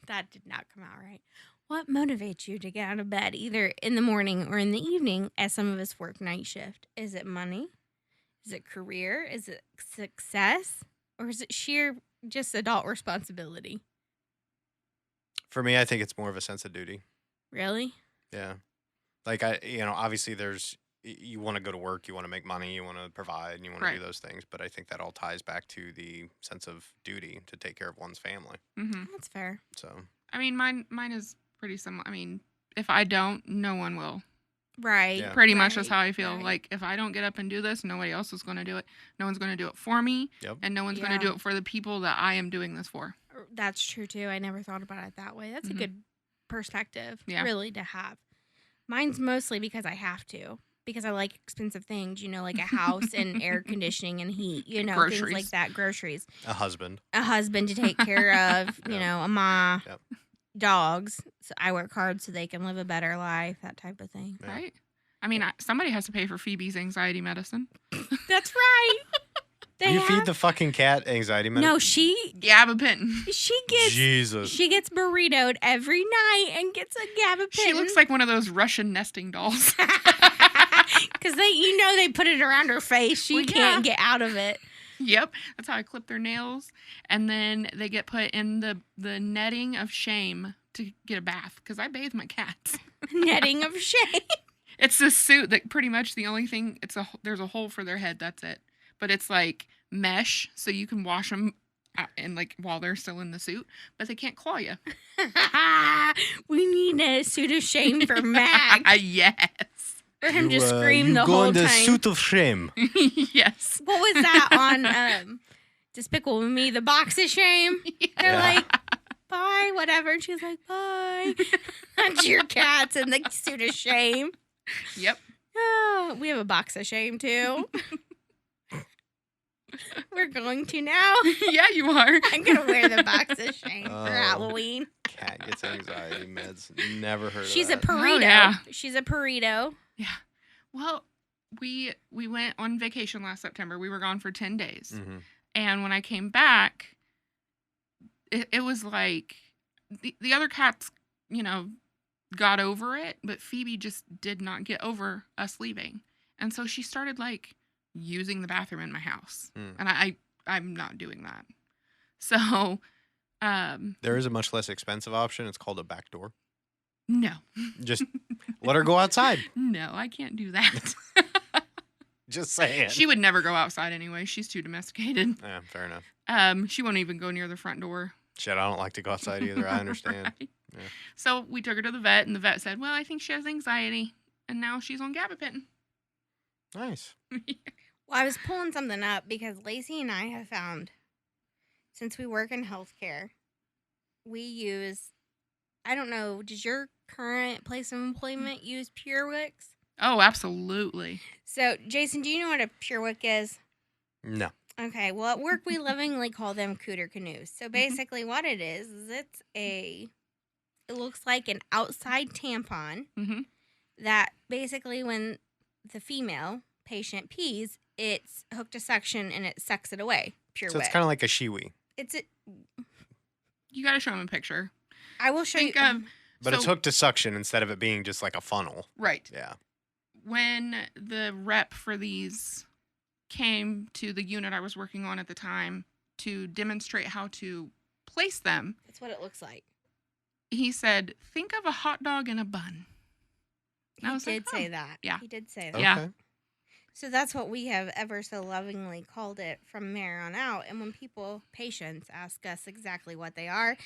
That did not come out right. What motivates you to get out of bed either in the morning or in the evening, as some of us work night shift? Is it money? Is it career? Is it success? Or is it sheer just adult responsibility? For me, I think it's more of a sense of duty. Really? Yeah. Like, obviously you want to go to work, you want to make money, you want to provide, and you want to do Right. those things. But I think that all ties back to the sense of duty to take care of one's family. Hmm. That's fair. So, I mean, mine is pretty similar. I mean, if I don't, no one will. Right. Yeah. Pretty much that's right, how I feel. right. Like, if I don't get up and do this, nobody else is going to do it. No one's going to do it for me, yep. and no one's going Yeah. to do it for the people that I am doing this for. That's true too. I never thought about it that way. That's a Mhm. good perspective, Yeah. really, to have. Mine's mostly because I have to, because I like expensive things, like a house and air conditioning and heat, things Groceries. like that, groceries, A husband. a husband to take care of, a ma, Yep. dogs. So I work hard so they can live a better life, that type of thing. Yeah. Right? I mean, somebody has to pay for Phoebe's anxiety medicine. That's right. They You have- feed the fucking cat anxiety medicine? No, she Gabapentin. gets Jesus. she gets burritoed every night and gets a gabapentin. She looks like one of those Russian nesting dolls. Because they put it around her face. She Well, yeah. can't get out of it. Yep, that's how I clip their nails, and then they get put in the netting of shame to get a bath. Because I bathe my cats. Netting of shame. It's this suit that pretty much the only thing there's a hole for their head. That's it. But it's like mesh, so you can wash them and while they're still in the suit, but they can't claw you. We need a suit of shame for Mac. Yes. For him to You, scream you the go whole in the time. suit of shame. Yes. What was that on Despicable Me? The box of shame? They're Yeah. like, bye, whatever. And she's like, bye. That's your cats in the suit of shame. Yep. Oh, we have a box of shame too. We're going to now. Yeah, you are. I'm going to wear the box of shame Oh. for Halloween. Cat gets anxiety meds. Never heard She's a of that. burrito. yeah. She's a burrito. Yeah. Well, we went on vacation last September. We were gone for 10 days. Mhm. And when I came back, it was like the other cats, got over it, but Phoebe just did not get over us leaving. And so she started using the bathroom in my house. Mm. And I'm not doing that. So, There is a much less expensive option. It's called a back door. no. Just let her go outside. No, I can't do that. Just saying. She would never go outside anyway. She's too domesticated. Yeah, fair enough. She won't even go near the front door. Shit, I don't like to go outside either. I understand. Right. Yeah. So we took her to the vet, and the vet said, well, I think she has anxiety. And now she's on gabapentin. Nice. Well, I was pulling something up because Lacey and I have found, since we work in healthcare, we use, I don't know, does your current place of employment use PureWicks? Oh, absolutely. So, Jason, do you know what a PureWick is? No. Okay, well, at work, we lovingly call them cooter canoes. So, basically, what it is it looks like an outside tampon Mm-hmm. that basically when the female patient pees, it's hooked to suction and it sucks it away. So PureWick. it's kind of like a shiwi, You got to show him a picture. I will show Think you. of, but it's So- hooked to suction instead of it being just like a funnel. right. Yeah. when the rep for these came to the unit I was working on at the time to demonstrate how to place them, That's what it looks like. he said, think of a hot dog in a bun. He I was like, did say that. Yeah. He did say that. Okay. Yeah. So that's what we have ever so lovingly called it from there on out. And when patients ask us exactly what they are,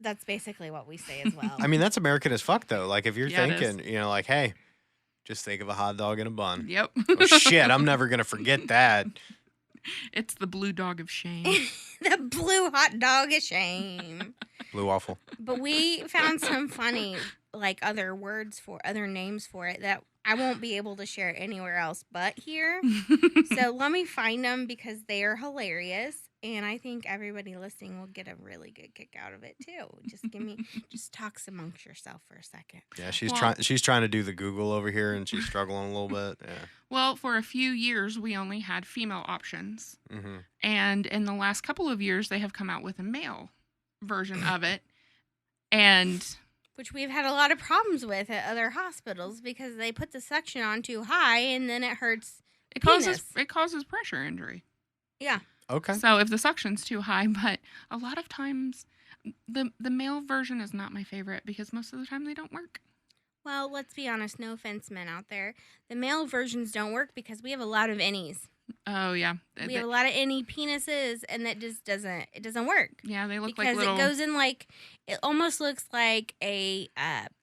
that's basically what we say as well. I mean, that's American as fuck, though. Like, if you're Yeah, it thinking, like, hey, just think of a hot dog in a bun. Yep. Oh, shit, I'm never going to forget that. It's the blue dog of shame. The blue hot dog of shame. Blue waffle. But we found some funny, other names for it that I won't be able to share anywhere else but here. So let me find them because they are hilarious. And I think everybody listening will get a really good kick out of it too. Just talk amongst yourself for a second. Yeah, she's trying to do the Google over here, and she's struggling a little bit. Yeah. Well, for a few years, we only had female options. Mm-hmm. And in the last couple of years, they have come out with a male version of it. And which we've had a lot of problems with at other hospitals because they put the suction on too high and then it hurts. it causes pressure injury. Yeah. Okay. So if the suction's too high, but a lot of times the male version is not my favorite because most of the time they don't work. Well, let's be honest. No offense, men out there. The male versions don't work because we have a lot of innies. Oh yeah, We have a lot of innie penises, and that just doesn't work. Yeah, they look because like little. it goes in it almost looks like a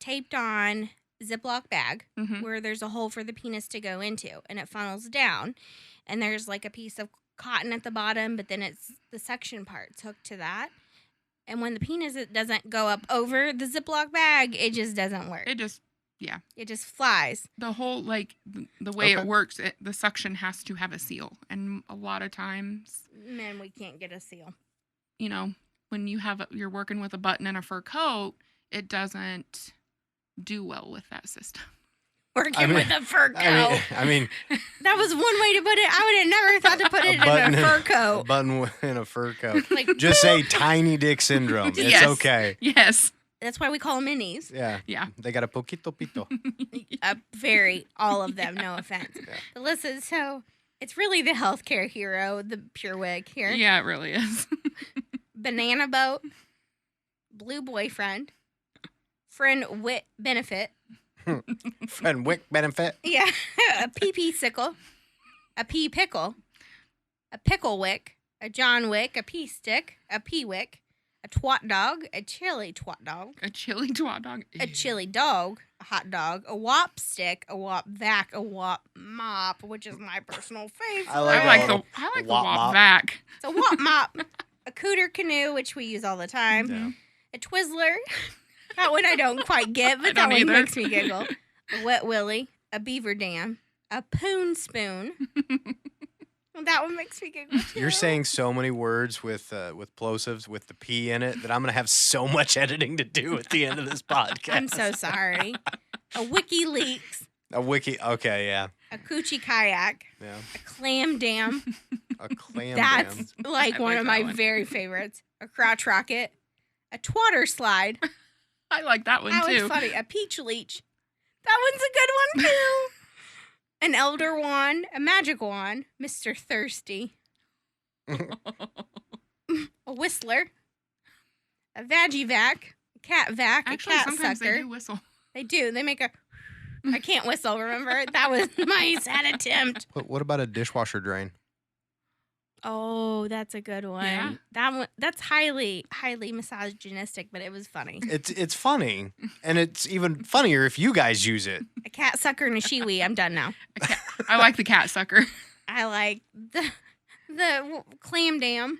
taped on Ziploc bag Mhm. where there's a hole for the penis to go into, and it funnels down, and there's a piece of cotton at the bottom, but then it's the suction parts hooked to that. And when the penis it doesn't go up over the Ziploc bag, it just doesn't work. It just flies. the whole the way Okay. it works. The suction has to have a seal, and a lot of times, Man, we can't get a seal. when you're working with a button and a fur coat, it doesn't do well with that system. Working with a fur coat. I mean, That was one way to put it. I would have never thought to put it in a fur a coat. button in a fur coat. Like, Just say tiny dick syndrome. It's Yes. okay. Yes. that's why we call them minis. Yeah. Yeah. They got a poquito pito. All of them, no offense. Yeah. But listen, so it's really the healthcare hero, the Pure Wig here. Yeah, it really is. Banana boat, blue boyfriend, friend wit benefit, Friend Wick benefit. yeah, a pee sickle, a pea pickle, a pickle wick, a John Wick, a pea stick, a pea wick, a twat dog, a chili twat dog, A chili twat dog. a chili dog, a hot dog, a wop stick, a wop vac, a wop mop, which is my personal favorite. I like I like all the I like the wop wop mop. vac. It's a wop mop, a cooter canoe, which we use all the time, Yeah. a Twizzler. That one I don't quite get, but that don't one either. makes me giggle. A wet willy, a beaver dam, a poon spoon. That one makes me giggle too. You're saying so many words with plosives with the P in it that I'm gonna have so much editing to do at the end of this podcast. I'm so sorry. A WikiLeaks, A wiki. Okay, yeah, a coochie kayak, yeah. a clam dam. A clam That's dam. like I one like of that my one. very favorites. A crotch rocket, a twatter slide. I like that one That too. one's funny. A peach leech. That one's a good one too. An elder wand, a magic wand, Mr. Thirsty, a whistler, a veggie vac, a cat vac, Actually, a cat sometimes sucker. they do whistle. They do. They make a. I can't whistle. Remember that was my sad attempt. What about a dishwasher drain? Oh, that's a good one. Yeah. That one. That's highly misogynistic, but it was funny. It's funny, and it's even funnier if you guys use it. A cat sucker and a shiwi. I'm done now. I like the cat sucker. I like the clam dam.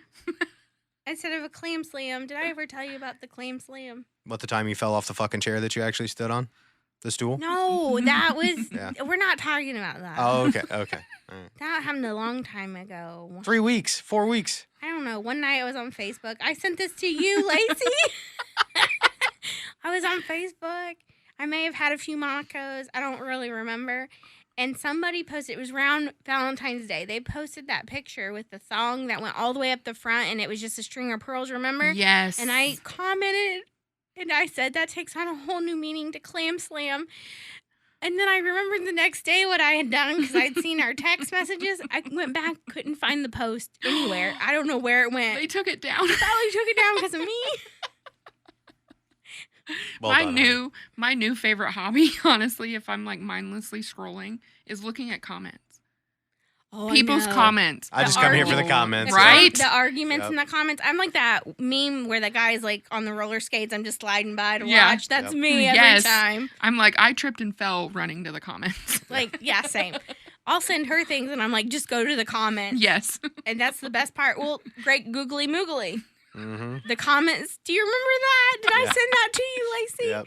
Instead of a clam slam. Did I ever tell you about the clam slam? What, the time you fell off the fucking chair that you actually stood on? The stool? No, that was. Yeah. We're not talking about that. Oh, okay. All right. That happened a long time ago. 3 weeks, 4 weeks. I don't know. One night I was on Facebook. I sent this to you, Lacey. I was on Facebook. I may have had a few Monacos. I don't really remember. And somebody posted, it was around Valentine's Day. They posted that picture with the thong that went all the way up the front, and it was just a string of pearls, remember? Yes. And I commented, and I said, that takes on a whole new meaning to clam slam. And then I remembered the next day what I had done because I'd seen our text messages. I went back, couldn't find the post anywhere. I don't know where it went. They took it down. I thought we took it down because of me. Well done, My new favorite hobby, honestly, if I'm like mindlessly scrolling, is looking at comments. Oh, People's comments. I The just come here for the argument- comments. Right? The arguments Yep. in the comments. I'm like that meme where the guy's like on the roller skates. I'm just sliding by to Yeah. watch. That's Yep. me every Yes. time. I'm like, I tripped and fell running to the comments. Like, yeah, same. I'll send her things and I'm like, just go to the comments. Yes. And that's the best part. Well, great googly moogly. Mm-hmm. The comments. Do you remember that? Did I Yeah. send that to you, Lacey? Yep.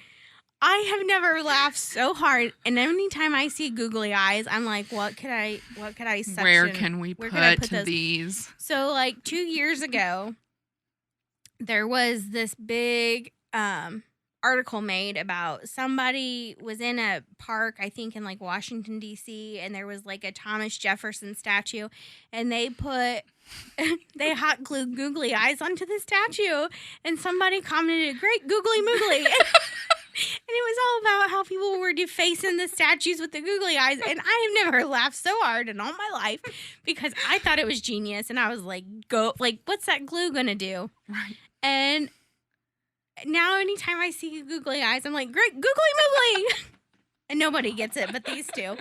I have never laughed so hard. And anytime I see googly eyes, I'm like, what could I section? Where can we where could I put those? these? So like 2 years ago, there was this big article made about somebody was in a park, I think in like Washington, D.C., and there was like a Thomas Jefferson statue, and they they hot glued googly eyes onto the statue, and somebody commented, "Great googly moogly." And it was all about how people were defacing the statues with the googly eyes. And I have never laughed so hard in all my life because I thought it was genius. And I was like, what's that glue going to do? Right. And now anytime I see googly eyes, I'm like, great googly moogly. And nobody gets it but these two.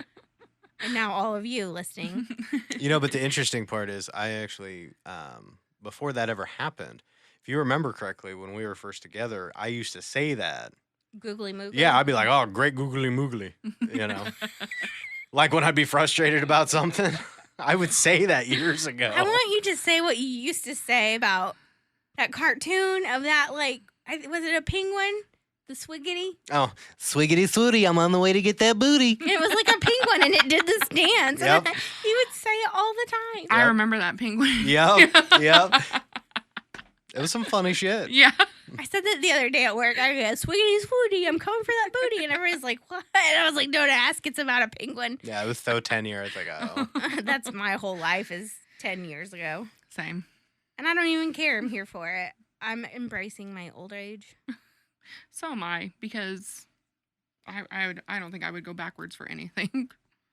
And now all of you listening. You know, but the interesting part is I actually, before that ever happened, if you remember correctly, when we were first together, I used to say that. Googly moogly. Yeah, I'd be like, oh, great googly moogly, you know. Like when I'd be frustrated about something, I would say that years ago. I want you to say what you used to say about that cartoon of that, like, was it a penguin? The Swiggity? Oh, swiggity swooty, I'm on the way to get that booty. And it was like a penguin and it did this dance. Yep. And he would say it all the time. I Yep. remember that penguin. Yep, yep. It was some funny shit. Yeah. I said that the other day at work. I go, Swiggity swooty, I'm coming for that booty. And everybody's like, what? And I was like, don't ask. It's about a penguin. Yeah, it was so 10 years ago. That's my whole life is 10 years ago. Same. And I don't even care. I'm here for it. I'm embracing my old age. So am I, because I don't think I would go backwards for anything.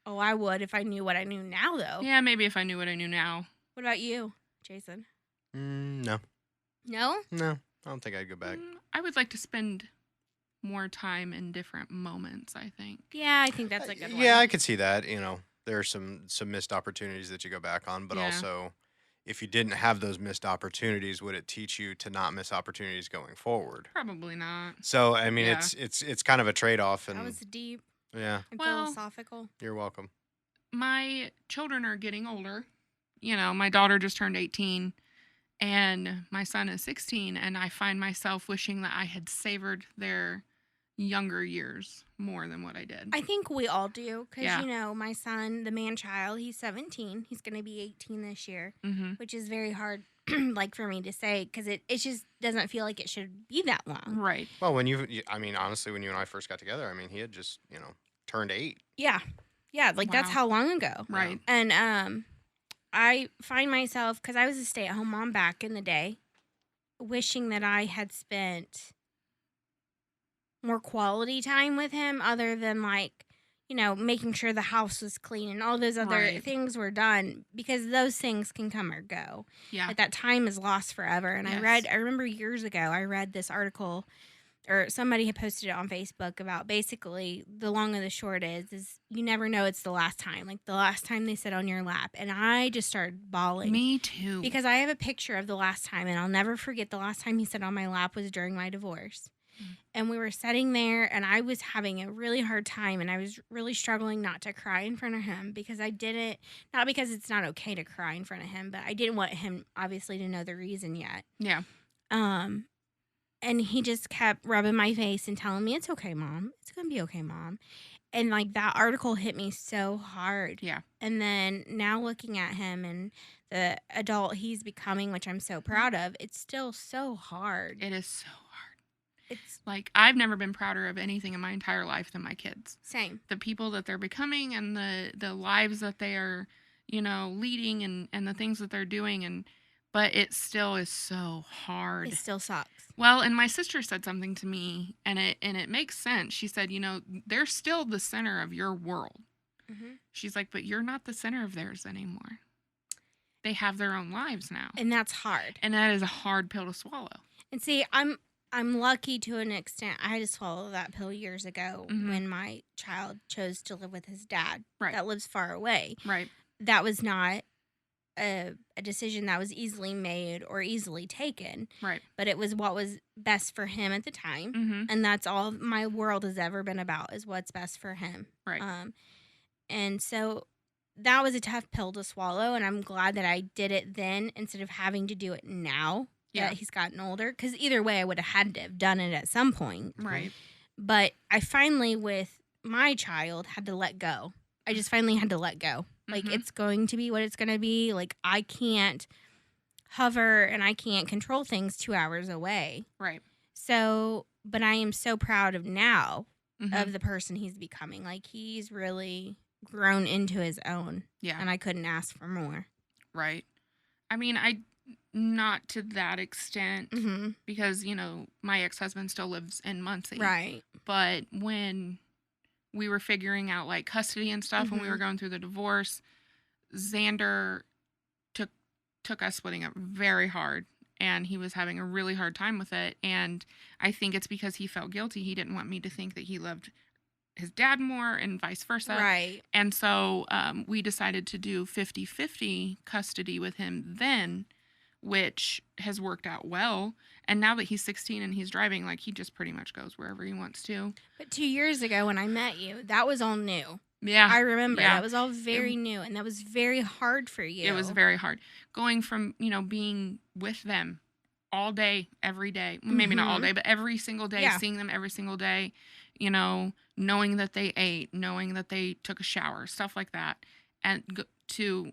Oh, I would if I knew what I knew now, though. Yeah, maybe if I knew what I knew now. What about you, Jason? No, No? I don't think I'd go back. I would like to spend more time in different moments, I think. Yeah, I think that's a good one. Yeah, I could see that. You know, there are some missed opportunities that you go back on, but Yeah. also, if you didn't have those missed opportunities, would it teach you to not miss opportunities going forward? Probably not. So, I mean, Yeah. it's kind of a trade off, That and was deep yeah, and Well- philosophical. you're welcome. My children are getting older. You know, my daughter just turned 18 and my son is 16, and I find myself wishing that I had savored their younger years more than what I did. I think we all do because, Yeah. you know, my son, the man child, he's 17. He's going to be 18 this year, Mm-hmm. which is very hard, like, for me to say because it just doesn't feel like it should be that long. Right. Well, I mean, honestly, when you and I first got together, I mean, he had just, turned 8. Yeah. Yeah, like, that's Wow. how long ago. Right. And I find myself, because I was a stay-at-home mom back in the day, wishing that I had spent more quality time with him other than, like, you know, making sure the house was clean and all those other Right. things were done because those things can come or go. Yeah. Like that time is lost forever. And Yes. I remember years ago, I read this article or somebody had posted it on Facebook about basically the long and the short is you never know it's the last time. Like the last time they sit on your lap. And I just started bawling. Me too. Because I have a picture of the last time, and I'll never forget the last time he sat on my lap was during my divorce. And we were sitting there, and I was having a really hard time, and I was really struggling not to cry in front of him because I didn't, not because it's not okay to cry in front of him, but I didn't want him, obviously, to know the reason yet. Yeah. And he just kept rubbing my face and telling me, it's okay, Mom. It's going to be okay, Mom. And, like, that article hit me so hard. Yeah. And then now looking at him and the adult he's becoming, which I'm so proud of, it's still so hard. It is so hard. It's Like, I've never been prouder of anything in my entire life than my kids. same. The people that they're becoming and the lives that they are, leading and the things that they're doing. And but it still is so hard. It still sucks. Well, and my sister said something to me, and it makes sense. She said, they're still the center of your world. Mm-hmm. She's like, but you're not the center of theirs anymore. They have their own lives now. And that's hard. And that is a hard pill to swallow. And see, I'm lucky to an extent. I had to swallow that pill years ago when my child chose to live with his dad that lives far away. Right. That was not a decision that was easily made or easily taken. Right. But it was what was best for him at the time. Mm-hmm. And that's all my world has ever been about, is what's best for him. Right. And so that was a tough pill to swallow. And I'm glad that I did it then instead of having to do it now that he's gotten older. Because either way, I would have had to have done it at some point. Right. But I finally, with my child, had to let go. I just finally had to let go. Like, it's going to be what it's going to be. Like, I can't hover and I can't control things 2 hours away. Right. So, but I am so proud of now of the person he's becoming. Like, he's really grown into his own. Yeah. And I couldn't ask for more. Right. I mean, not to that extent because, my ex-husband still lives in Muncie. Right. But when we were figuring out like custody and stuff, when we were going through the divorce, Xander took us splitting up very hard, and he was having a really hard time with it. And I think it's because he felt guilty. He didn't want me to think that he loved his dad more and vice versa. Right. And so we decided to do 50-50 custody with him then, which has worked out well. And now that he's 16 and he's driving, like, he just pretty much goes wherever he wants to. But 2 years ago when I met you, that was all new. Yeah. I remember. That was all very new, and that was very hard for you. It was very hard. Going from, being with them all day, every day. Maybe not all day, but every single day, seeing them every single day, knowing that they ate, knowing that they took a shower, stuff like that. And to,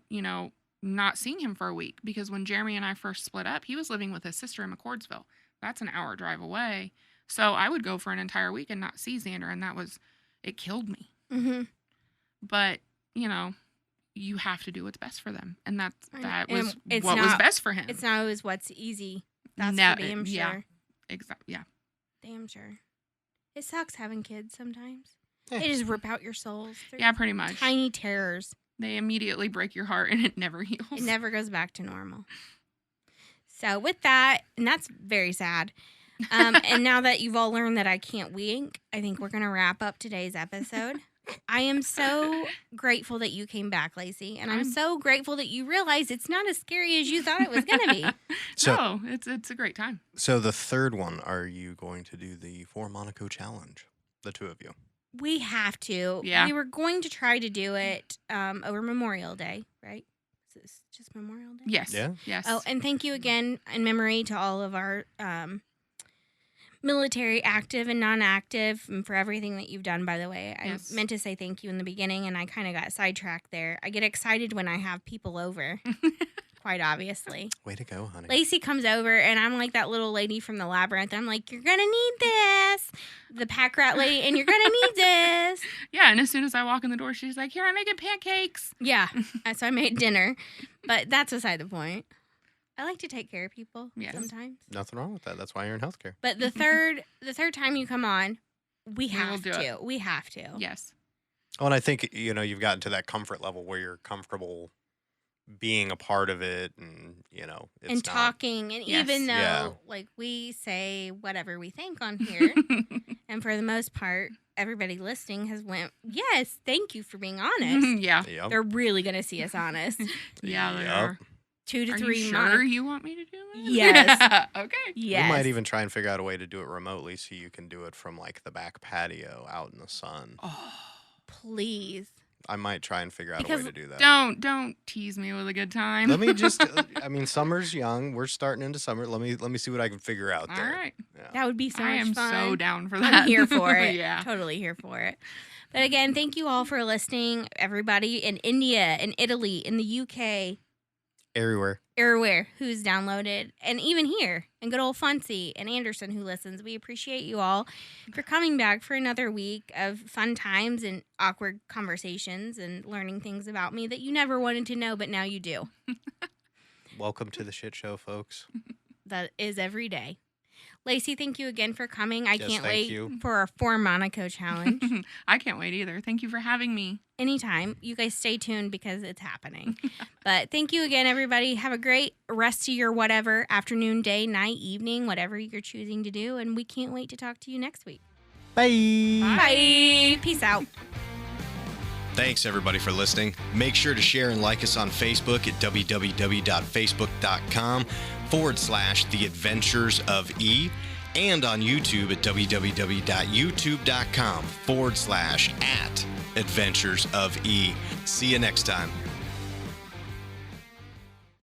not seeing him for a week, because when Jeremy and I first split up, he was living with his sister in McCordsville. That's an hour drive away. So I would go for an entire week and not see Xander, and it killed me. Mm-hmm. But, you have to do what's best for them. And that was what was best for him. It's not always what's easy. That's for damn sure. Yeah, exactly. Yeah. Damn sure. It sucks having kids sometimes. They just rip out your souls. Yeah, pretty much. Tiny terrors. They immediately break your heart, and it never heals. It never goes back to normal. So with that, and that's very sad. And now that you've all learned that I can't wink, I think we're going to wrap up today's episode. I am so grateful that you came back, Lacee, and I'm so grateful that you realized it's not as scary as you thought it was going to be. So it's a great time. So the third one, are you going to do the 4 Monaco challenge? The two of you. We have to. Yeah. We were going to try to do it over Memorial Day, right? Is this just Memorial Day? Yes. Yeah. Yes. Oh, and thank you again in memory to all of our military active and non-active, and for everything that you've done, by the way. I meant to say thank you in the beginning, and I kind of got sidetracked there. I get excited when I have people over, quite obviously. Way to go, honey. Lacee comes over, and I'm like that little lady from the labyrinth. I'm like, you're going to need this. The pack rat lady, and you're going to need this. Yeah, and as soon as I walk in the door, she's like, here, I'm making pancakes. Yeah, so I made dinner, but that's beside the point. I like to take care of people sometimes. Nothing wrong with that. That's why you're in healthcare. But the third time you come on, we have to. It. We have to. Yes. Oh, and I think, you've gotten to that comfort level where you're comfortable being a part of it, and, it's and talking. And even though, like, we say whatever we think on here, and for the most part, everybody listening has went, yes, thank you for being honest. Yeah. Yep. They're really going to see us honest. Yeah, they are. 2 to 3 you months. sure you want me to do it? Yes. Okay. Yes. We might even try and figure out a way to do it remotely so you can do it from, like, the back patio out in the sun. Oh, please. I might try and figure out a way to do that. Don't tease me with a good time. Let me just, summer's young. We're starting into summer. Let me see what I can figure out there. All right. Yeah. That would be so I much am fun. so down for that. I'm here for it. Yeah. Totally here for it. But again, thank you all for listening. Everybody in India, in Italy, in the UK. Everywhere who's downloaded, and even here, and good old Funcy and Anderson who listens. We appreciate you all for coming back for another week of fun times and awkward conversations and learning things about me that you never wanted to know, but now you do. Welcome to the shit show, folks. That is every day. Lacey, thank you again for coming. I Yes, can't thank wait you. for our 4 Monaco challenge. I can't wait either. Thank you for having me. Anytime. You guys stay tuned because it's happening. But thank you again, everybody. Have a great rest of your whatever, afternoon, day, night, evening, whatever you're choosing to do. And we can't wait to talk to you next week. Bye. Bye. Peace out. Thanks, everybody, for listening. Make sure to share and like us on Facebook at www.facebook.com/The Adventures of E and on YouTube at www.youtube.com/@Adventures of E. See you next time.